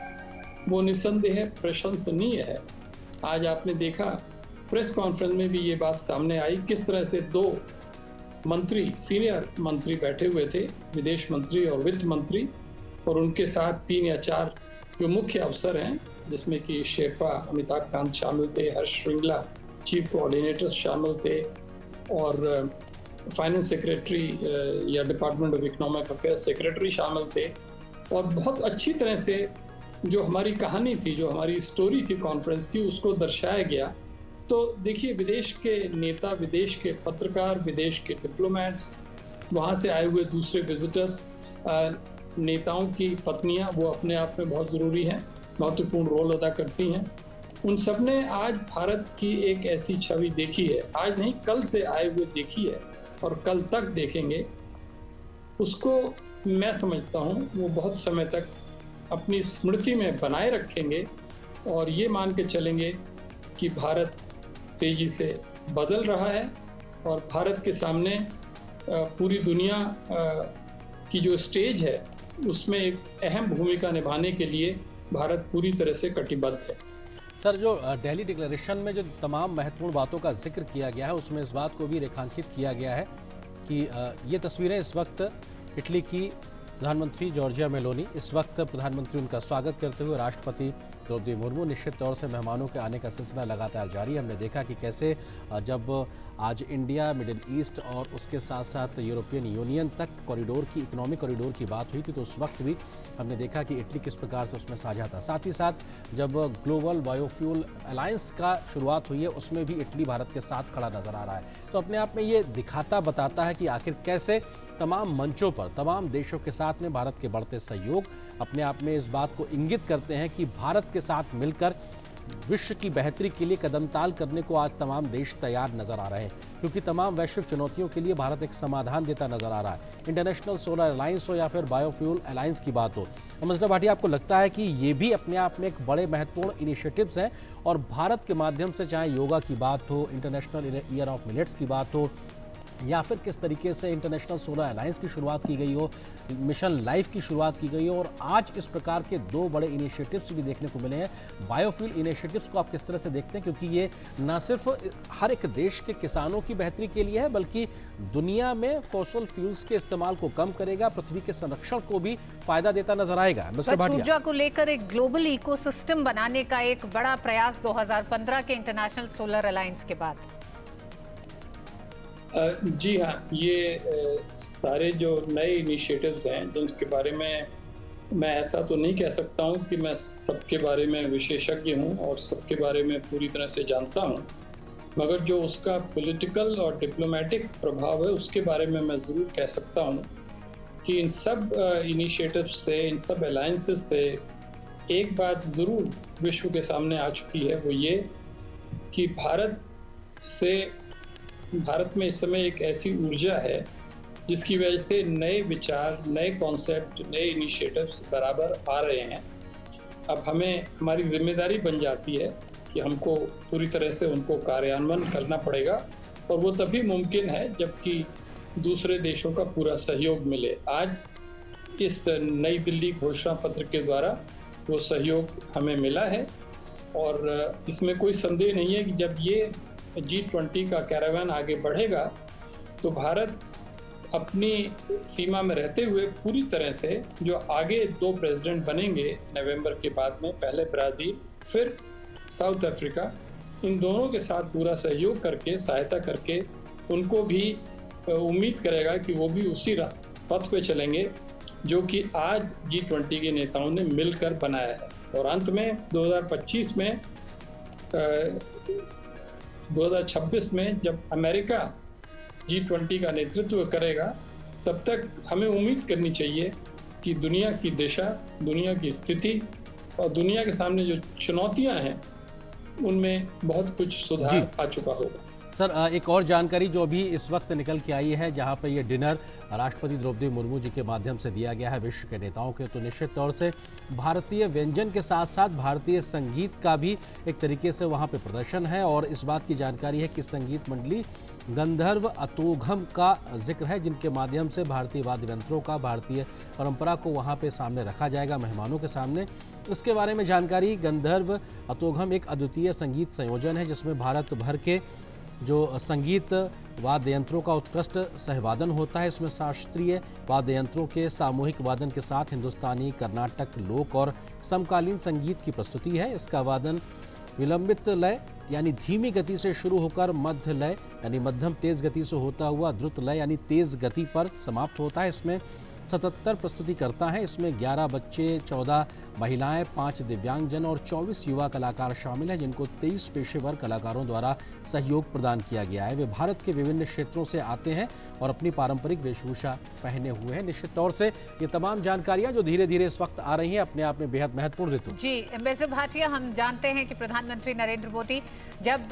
वो निस्संदेह प्रशंसनीय है। आज आपने देखा प्रेस कॉन्फ्रेंस में भी ये बात सामने आई, किस तरह से दो मंत्री, सीनियर मंत्री बैठे हुए थे, विदेश मंत्री और वित्त मंत्री, और उनके साथ 3 या 4 जो मुख्य अफसर हैं, जिसमें कि शेरपा अमिताभ कांत शामिल थे, हर्ष श्रृंगला चीफ कोऑर्डिनेटर शामिल थे, और फाइनेंस सेक्रेटरी या department of economic affairs secretary शामिल थे। और बहुत अच्छी तरह से जो हमारी कहानी थी, जो हमारी स्टोरी थी कॉन्फ्रेंस की, उसको दर्शाया गया। तो देखिए, विदेश के नेता, विदेश के पत्रकार, विदेश के डिप्लोमेट्स, वहाँ से आए हुए दूसरे विजिटर्स, नेताओं की पत्नियाँ, वो अपने आप में बहुत ज़रूरी हैं, महत्वपूर्ण रोल अदा करती हैं। उन सब ने आज भारत की एक ऐसी छवि देखी है, आज नहीं कल से आए हुए देखी है और कल तक देखेंगे। उसको मैं समझता हूँ वो बहुत समय तक अपनी स्मृति में बनाए रखेंगे और ये मान के चलेंगे कि भारत तेजी से बदल रहा है और भारत के सामने पूरी दुनिया की जो स्टेज है उसमें एक अहम भूमिका निभाने के लिए भारत पूरी तरह से कटिबद्ध है। सर, जो दिल्ली डिक्लेरेशन में जो तमाम महत्वपूर्ण बातों का जिक्र किया गया है, उसमें इस बात को भी रेखांकित किया गया है कि ये तस्वीरें इस वक्त इटली की प्रधानमंत्री जॉर्जिया मेलोनी, इस वक्त प्रधानमंत्री उनका स्वागत करते हुए राष्ट्रपति द्रौपदी मुर्मू। निश्चित तौर से मेहमानों के आने का सिलसिला लगातार जारी है। हमने देखा कि कैसे जब आज इंडिया, मिडिल ईस्ट और उसके साथ साथ यूरोपियन यूनियन तक कॉरिडोर की, इकोनॉमिक कॉरिडोर की बात हुई थी, तो उस वक्त भी हमने देखा कि इटली किस प्रकार से उसमें साझा था। साथ ही साथ जब ग्लोबल बायोफ्यूल अलायंस का शुरुआत हुई है, उसमें भी इटली भारत के साथ खड़ा नजर आ रहा है। तो अपने आप में ये दिखाता, बताता है कि आखिर कैसे तमाम मंचों पर, तमाम देशों के साथ में भारत के बढ़ते सहयोग अपने आप में इस बात को इंगित करते हैं कि भारत के साथ मिलकर विश्व की बेहतरी के लिए कदमताल करने को आज तमाम देश तैयार नजर आ रहे हैं, क्योंकि तमाम वैश्विक चुनौतियों के लिए भारत एक समाधान देता नजर आ रहा है। इंटरनेशनल सोलर अलायंस हो या फिर बायोफ्यूल अलायंस की बात हो। अमजदा भाटिया, आपको लगता है कि ये भी अपने आप में एक बड़े महत्वपूर्ण इनिशिएटिव्स हैं और भारत के माध्यम से, चाहे योगा की बात हो, इंटरनेशनल ईयर ऑफ मिलेट्स की बात हो, या फिर किस तरीके से इंटरनेशनल सोलर अलायंस की शुरुआत की गई हो, मिशन लाइफ की शुरुआत की गई हो, और आज इस प्रकार के 2 बड़े इनिशिएटिव्स भी देखने को मिले हैं। बायोफ्यूल इनिशिएटिव्स को आप किस तरह से देखते हैं, क्योंकि ये न सिर्फ हर एक देश के किसानों की बेहतरी के लिए है, बल्कि दुनिया में फॉसिल फ्यूल्स के इस्तेमाल को कम करेगा, पृथ्वी के संरक्षण को भी फायदा देता नजर आएगा। स्वच्छ ऊर्जा को लेकर एक ग्लोबल इकोसिस्टम बनाने का एक बड़ा प्रयास 2015 के इंटरनेशनल सोलर अलायंस के बाद। जी हाँ, ये सारे जो नए इनिशिएटिव्स हैं जिनके बारे में मैं ऐसा तो नहीं कह सकता हूँ कि मैं सबके बारे में विशेषज्ञ हूँ और सबके बारे में पूरी तरह से जानता हूँ, मगर जो उसका पॉलिटिकल और डिप्लोमेटिक प्रभाव है उसके बारे में मैं ज़रूर कह सकता हूँ कि इन सब इनिशिएटिव्स से, इन सब अलायंसेस से एक बात ज़रूर विश्व के सामने आ चुकी है, वो ये कि भारत में इस समय एक ऐसी ऊर्जा है जिसकी वजह से नए विचार, नए कॉन्सेप्ट, नए इनिशिएटिव्स बराबर आ रहे हैं। अब हमारी जिम्मेदारी बन जाती है कि हमको पूरी तरह से उनको कार्यान्वयन करना पड़ेगा, और वो तभी मुमकिन है जबकि दूसरे देशों का पूरा सहयोग मिले। आज इस नई दिल्ली घोषणा पत्र के द्वारा वो सहयोग हमें मिला है, और इसमें कोई संदेह नहीं है कि जब ये G20 का कैरावान आगे बढ़ेगा तो भारत अपनी सीमा में रहते हुए पूरी तरह से जो आगे 2 प्रेसिडेंट बनेंगे नवंबर के बाद में, पहले ब्राज़ील फिर साउथ अफ्रीका, इन दोनों के साथ पूरा सहयोग करके, सहायता करके उनको भी उम्मीद करेगा कि वो भी उसी पथ पे चलेंगे जो कि आज G20 के नेताओं ने मिलकर बनाया है। और अंत में 2025 में 2026 में जब अमेरिका G20 का नेतृत्व करेगा, तब तक हमें उम्मीद करनी चाहिए कि दुनिया की दिशा, दुनिया की स्थिति और दुनिया के सामने जो चुनौतियां हैं उनमें बहुत कुछ सुधार आ चुका होगा। सर, एक और जानकारी जो अभी इस वक्त निकल के आई है, जहां पर ये डिनर राष्ट्रपति द्रौपदी मुर्मू जी के माध्यम से दिया गया है विश्व के नेताओं के, तो निश्चित तौर से भारतीय व्यंजन के साथ साथ भारतीय संगीत का भी एक तरीके से वहां पे प्रदर्शन है। और इस बात की जानकारी है कि संगीत मंडली गंधर्व अतोघम का जिक्र है, जिनके माध्यम से भारतीय वाद्य यंत्रों का, भारतीय परंपरा को वहाँ पे सामने रखा जाएगा मेहमानों के सामने। इसके बारे में जानकारी, गंधर्व अतोघम एक अद्वितीय संगीत संयोजन है जिसमें भारत भर के जो संगीत वाद्य यंत्रों का उत्कृष्ट सहवादन होता है। इसमें शास्त्रीय वाद्य यंत्रों के सामूहिक वादन के साथ हिंदुस्तानी, कर्नाटक, लोक और समकालीन संगीत की प्रस्तुति है। इसका वादन विलंबित लय यानी धीमी गति से शुरू होकर मध्य लय यानी मध्यम तेज गति से होता हुआ द्रुत लय यानी तेज गति पर समाप्त होता है। इसमें 77 प्रस्तुतिकर्ता हैं। इसमें 11 बच्चे, 14 महिलाएं, 5 दिव्यांगजन और 24 युवा कलाकार शामिल हैं, जिनको 23 पेशेवर कलाकारों द्वारा सहयोग प्रदान किया गया है। वे भारत के विभिन्न क्षेत्रों से आते हैं और अपनी पारंपरिक वेशभूषा पहने हुए हैं। निश्चित तौर से ये तमाम जानकारियां जो धीरे धीरे इस वक्त आ रही हैं, अपने आप में बेहद महत्वपूर्ण ऋतु। जी एम्बेसडर भाटिया, हम जानते हैं कि प्रधानमंत्री नरेंद्र मोदी जब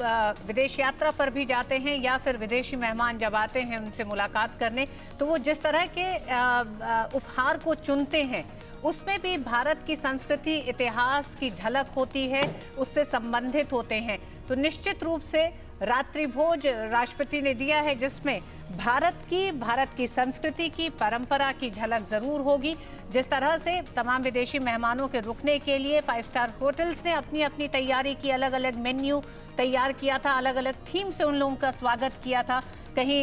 विदेश यात्रा पर भी जाते हैं या फिर विदेशी मेहमान जब आते हैं उनसे मुलाकात करने, तो वो जिस तरह के उपहार को चुनते हैं उसमें भी भारत की संस्कृति, इतिहास की झलक होती है, उससे संबंधित होते हैं। तो निश्चित रूप से रात्रि भोज राष्ट्रपति ने दिया है जिसमें भारत की संस्कृति की, परंपरा की झलक जरूर होगी। जिस तरह से तमाम विदेशी मेहमानों के रुकने के लिए 5 स्टार होटल्स ने अपनी अपनी तैयारी की, अलग अलग मेन्यू तैयार किया था, अलग अलग थीम से उन लोगों का स्वागत किया था। कहीं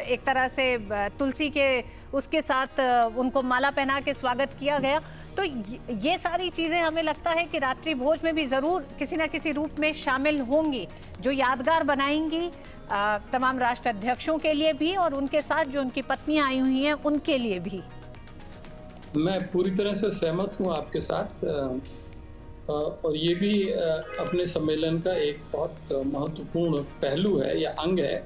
एक तरह से तुलसी के उसके साथ उनको माला पहना के स्वागत किया गया। तो ये सारी चीज़ें हमें लगता है कि रात्रि भोज में भी ज़रूर किसी न किसी रूप में शामिल होंगी, जो यादगार बनाएंगी तमाम राष्ट्राध्यक्षों के लिए भी और उनके साथ जो उनकी पत्नियां आई हुई हैं उनके लिए भी। मैं पूरी तरह से सहमत हूँ आपके साथ, और ये भी अपने सम्मेलन का एक बहुत महत्वपूर्ण पहलू है या अंग है।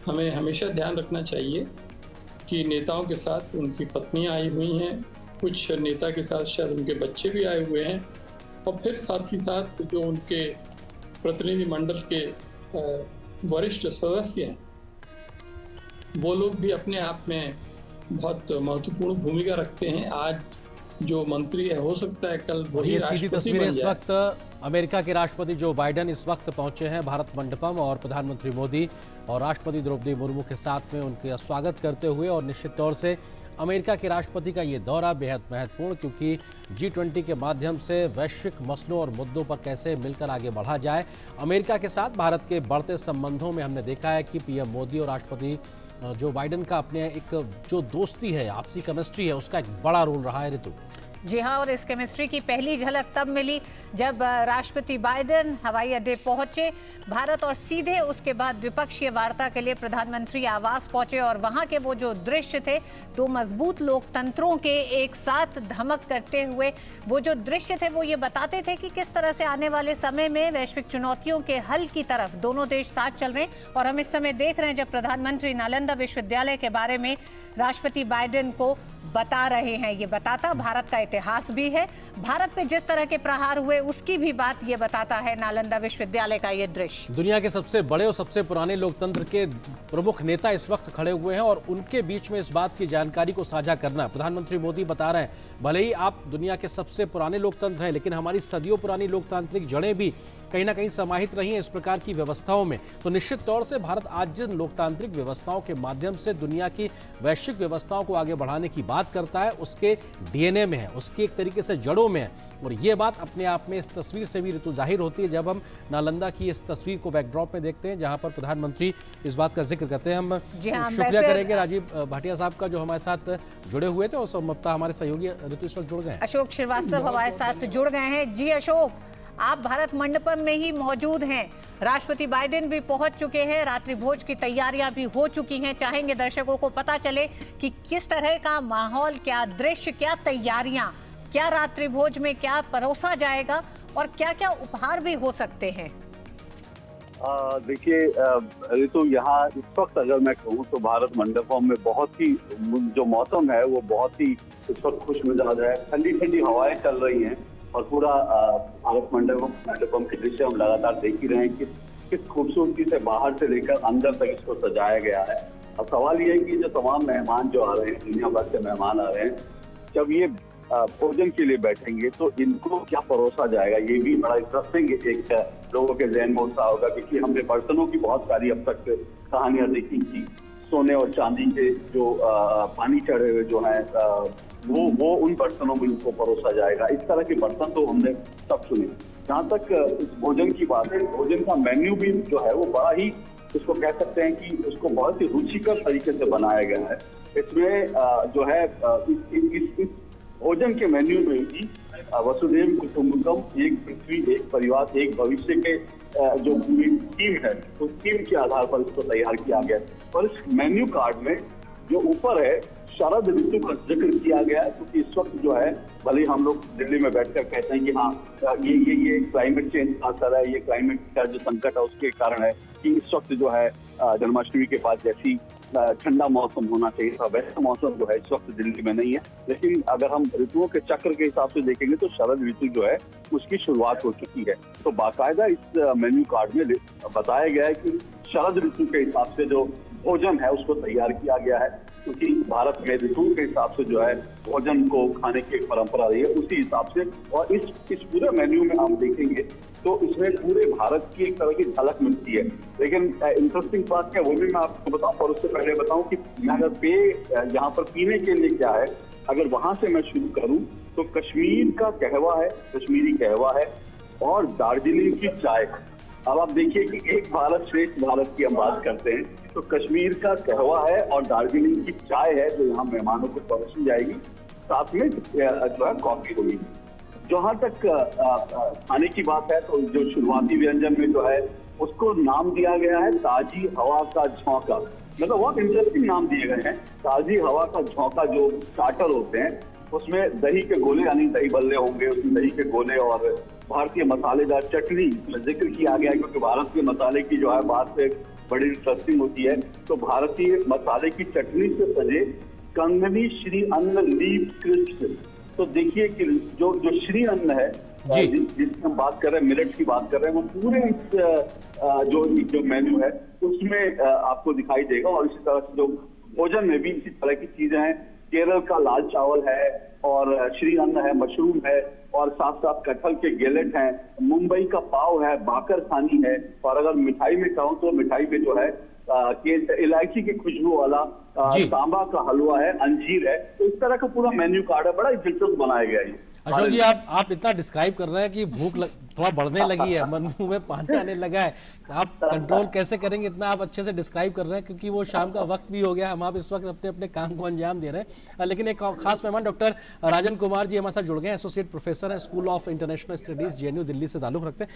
हमें हमेशा ध्यान रखना चाहिए कि नेताओं के साथ उनकी पत्नियां आई हुई हैं, कुछ नेता के साथ शायद उनके बच्चे भी आए हुए हैं, और फिर साथ ही साथ जो उनके प्रतिनिधिमंडल के वरिष्ठ सदस्य हैं, वो लोग भी अपने आप में बहुत महत्वपूर्ण भूमिका रखते हैं। आज जो मंत्री है हो सकता है कल वही ये सीधी राष्ट्रपति तस्वीरें बन इस जाए। वक्त अमेरिका के राष्ट्रपति जो बाइडेन इस वक्त पहुंचे हैं भारत मंडपम, और प्रधानमंत्री मोदी और राष्ट्रपति द्रौपदी मुर्मू के साथ में उनका स्वागत करते हुए। और निश्चित तौर से अमेरिका के राष्ट्रपति का ये दौरा बेहद महत्वपूर्ण, क्योंकि G20 के माध्यम से वैश्विक मसलों और मुद्दों पर कैसे मिलकर आगे बढ़ा जाए। अमेरिका के साथ भारत के बढ़ते संबंधों में हमने देखा है कि पीएम मोदी और राष्ट्रपति जो बाइडेन का अपने एक जो दोस्ती है, आपसी केमिस्ट्री है, उसका एक बड़ा रोल रहा है ऋतु। जी हाँ, और इस केमिस्ट्री की पहली झलक तब मिली जब राष्ट्रपति बाइडेन हवाई अड्डे पहुंचे भारत, और सीधे उसके बाद द्विपक्षीय वार्ता के लिए प्रधानमंत्री आवास पहुंचे। और वहां के वो जो दृश्य थे, 2 मजबूत लोकतंत्रों के एक साथ धमक करते हुए वो जो दृश्य थे, वो ये बताते थे कि किस तरह से आने वाले समय में वैश्विक चुनौतियों के हल की तरफ दोनों देश साथ चल रहे हैं। और हम इस समय देख रहे हैं जब प्रधानमंत्री नालंदा विश्वविद्यालय के बारे में राष्ट्रपति बाइडेन को बता रहे हैं। ये बताता भारत का इतिहास भी है, भारत पे जिस तरह के प्रहार हुए उसकी भी बात ये बताता है नालंदा विश्वविद्यालय का ये दृश्य। दुनिया के सबसे बड़े और सबसे पुराने लोकतंत्र के प्रमुख नेता इस वक्त खड़े हुए हैं और उनके बीच में इस बात की जानकारी को साझा करना। प्रधानमंत्री मोदी बता रहे हैं, भले ही आप दुनिया के सबसे पुराने लोकतंत्र हैं, लेकिन हमारी सदियों पुरानी लोकतांत्रिक जड़ें भी कहीं ना कहीं समाहित रही हैं इस प्रकार की व्यवस्थाओं में, तो निश्चित तौर से भारत आज जिन लोकतांत्रिक व्यवस्थाओं के माध्यम से दुनिया की वैश्विक व्यवस्थाओं को आगे बढ़ाने की बात करता है, उसके डीएनए में है, उसकी एक तरीके से जड़ों में है। और ये बात अपने आप में इस तस्वीर से भी ऋतु जाहिर होती है जब हम नालंदा की इस तस्वीर को बैकड्रॉप में देखते हैं, जहां पर प्रधानमंत्री इस बात का जिक्र करते हैं। हम शुक्रिया करेंगे राजीव भाटिया साहब का जो हमारे साथ जुड़े हुए थे, और संभवतः हमारे सहयोगी ऋतु इस वक्त जुड़ गए हैं। अशोक श्रीवास्तव हमारे साथ जुड़ गए हैं। जी अशोक, आप भारत मंडपम में ही मौजूद हैं, राष्ट्रपति बाइडेन भी पहुंच चुके हैं, रात्रि भोज की तैयारियां भी हो चुकी हैं। चाहेंगे दर्शकों को पता चले कि किस तरह का माहौल, क्या दृश्य, क्या तैयारियां, क्या रात्रि भोज में क्या परोसा जाएगा और क्या क्या उपहार भी हो सकते हैं। देखिए ऋतु, यहाँ इस वक्त अगर मैं कहूँ तो भारत मंडपम में बहुत ही जो मौसम है वो बहुत ही इस वक्त खुश मिजाज है। ठंडी ठंडी हवाएं चल रही हैं और पूरा भारत मंडपम के दृश्य हम लगातार देख ही रहे हैं कि किस खूबसूरती से बाहर से लेकर अंदर तक इसको सजाया गया है। अब सवाल ये है कि जो तमाम मेहमान जो आ रहे हैं, दुनिया भर से मेहमान आ रहे हैं, जब ये भोजन के लिए बैठेंगे तो इनको क्या परोसा जाएगा, ये भी बड़ा इंटरेस्टिंग एक लोगों के जहन में उत्साह होगा। क्योंकि हमने बर्तनों की बहुत सारी अब तक कहानियां देखी थी, सोने और चांदी के जो पानी चढ़े हुए जो हैं वो उन बर्तनों में इनको परोसा जाएगा। इस तरह के बर्तन तो हमने सब सुने। जहाँ तक इस भोजन की बात है, भोजन का मेन्यू भी जो है वो बड़ा ही, उसको कह सकते हैं कि उसको बहुत ही रुचिकर तरीके से बनाया गया है। इसमें जो है इस भोजन के मेन्यू में ही वसुधैव कुटुंबकम, एक पृथ्वी एक परिवार एक भविष्य के जो थीम है उस थीम के आधार पर इसको तैयार किया गया है। और इस मेन्यू कार्ड में जो ऊपर है शरद ऋतु का जिक्र किया गया है, क्योंकि इस वक्त जो है भले हम लोग दिल्ली में बैठकर कहते हैं कि हाँ ये क्लाइमेट चेंज का असर है, ये क्लाइमेट का जो संकट है उसके कारण है कि इस वक्त जो है जन्माष्टमी के बाद जैसी ठंडा मौसम होना चाहिए था वैसा मौसम जो है इस वक्त दिल्ली में नहीं है। लेकिन अगर हम ऋतुओं के चक्र के हिसाब से देखेंगे तो शरद ऋतु जो है उसकी शुरुआत हो चुकी है। तो बाकायदा इस मेन्यू कार्ड में बताया गया है कि शरद ऋतु के हिसाब से जो भोजन है उसको तैयार किया गया है, क्योंकि भारत में ऋतुओं के हिसाब से जो है भोजन को खाने की एक परंपरा रही है, उसी हिसाब से। और इस पूरे मेन्यू में आप देखेंगे तो इसमें पूरे भारत की एक तरह की झलक मिलती है। लेकिन इंटरेस्टिंग बात क्या वो भी मैं आपको बताऊं, और उससे पहले बताऊं कि अगर यहाँ पर पीने के लिए क्या है, अगर वहां से मैं शुरू करूं तो कश्मीर का कहवा है, कश्मीरी कहवा है, और दार्जिलिंग की चाय। अब आप देखिए कि एक भारत श्रेष्ठ भारत की हम बात करते हैं तो कश्मीर का कहवा है और दार्जिलिंग की चाय है जो यहाँ मेहमानों को परोसी जाएगी, साथ में जो है कॉफी होगी। जहाँ तक खाने की बात है तो जो शुरुआती व्यंजन में जो है उसको नाम दिया गया है ताजी हवा का झोंका। मतलब बहुत इंटरेस्टिंग नाम दिए गए हैं। ताजी हवा का झोंका जो स्टार्टर होते हैं उसमें दही के गोले यानी दही बल्ले होंगे, उसमें दही के गोले और भारतीय मसालेदार चटनी में जिक्र किया गया है, क्योंकि भारत के मसाले की जो है बात से बड़ी इंटरेस्टिंग होती है। तो भारतीय मसाले की चटनी से सजे कंगनी श्री अन्न लीव क्रिस्प। तो देखिए कि जो श्री अन्न है जिसकी हम बात कर रहे हैं, मिलेट की बात कर रहे हैं, वो पूरे इस जो मेन्यू है उसमें आपको दिखाई देगा। और इसी तरह से जो भोजन में भी इसी तरह की चीजें हैं। केरल का लाल चावल है और श्री अन्न है, मशरूम है और साथ साथ कटहल के गेलेट हैं, मुंबई का पाव है, बाकर खानी है। और अगर मिठाई में कहूँ तो मिठाई में जो है इलायची की खुशबू वाला सांबा का हलवा है, अंजीर है। तो इस तरह का पूरा मेन्यू कार्ड है, बड़ा दिलचस्प बनाया गया है। अशोक जी, आप इतना डिस्क्राइब कर रहे हैं कि भूख थोड़ा बढ़ने लगी है, मन मुंह में पानी आने लगा है। आप कंट्रोल कैसे करेंगे, इतना आप अच्छे से डिस्क्राइब कर रहे हैं, क्योंकि वो शाम का वक्त भी हो गया, हम आप इस वक्त अपने अपने काम को अंजाम दे रहे हैं। लेकिन एक खास मेहमान डॉक्टर राजन कुमार जी हमारे साथ जुड़ गए हैं, एसोसिएट प्रोफेसर हैं, school of international studies JNU Delhi से ताल्लुक रखते हैं।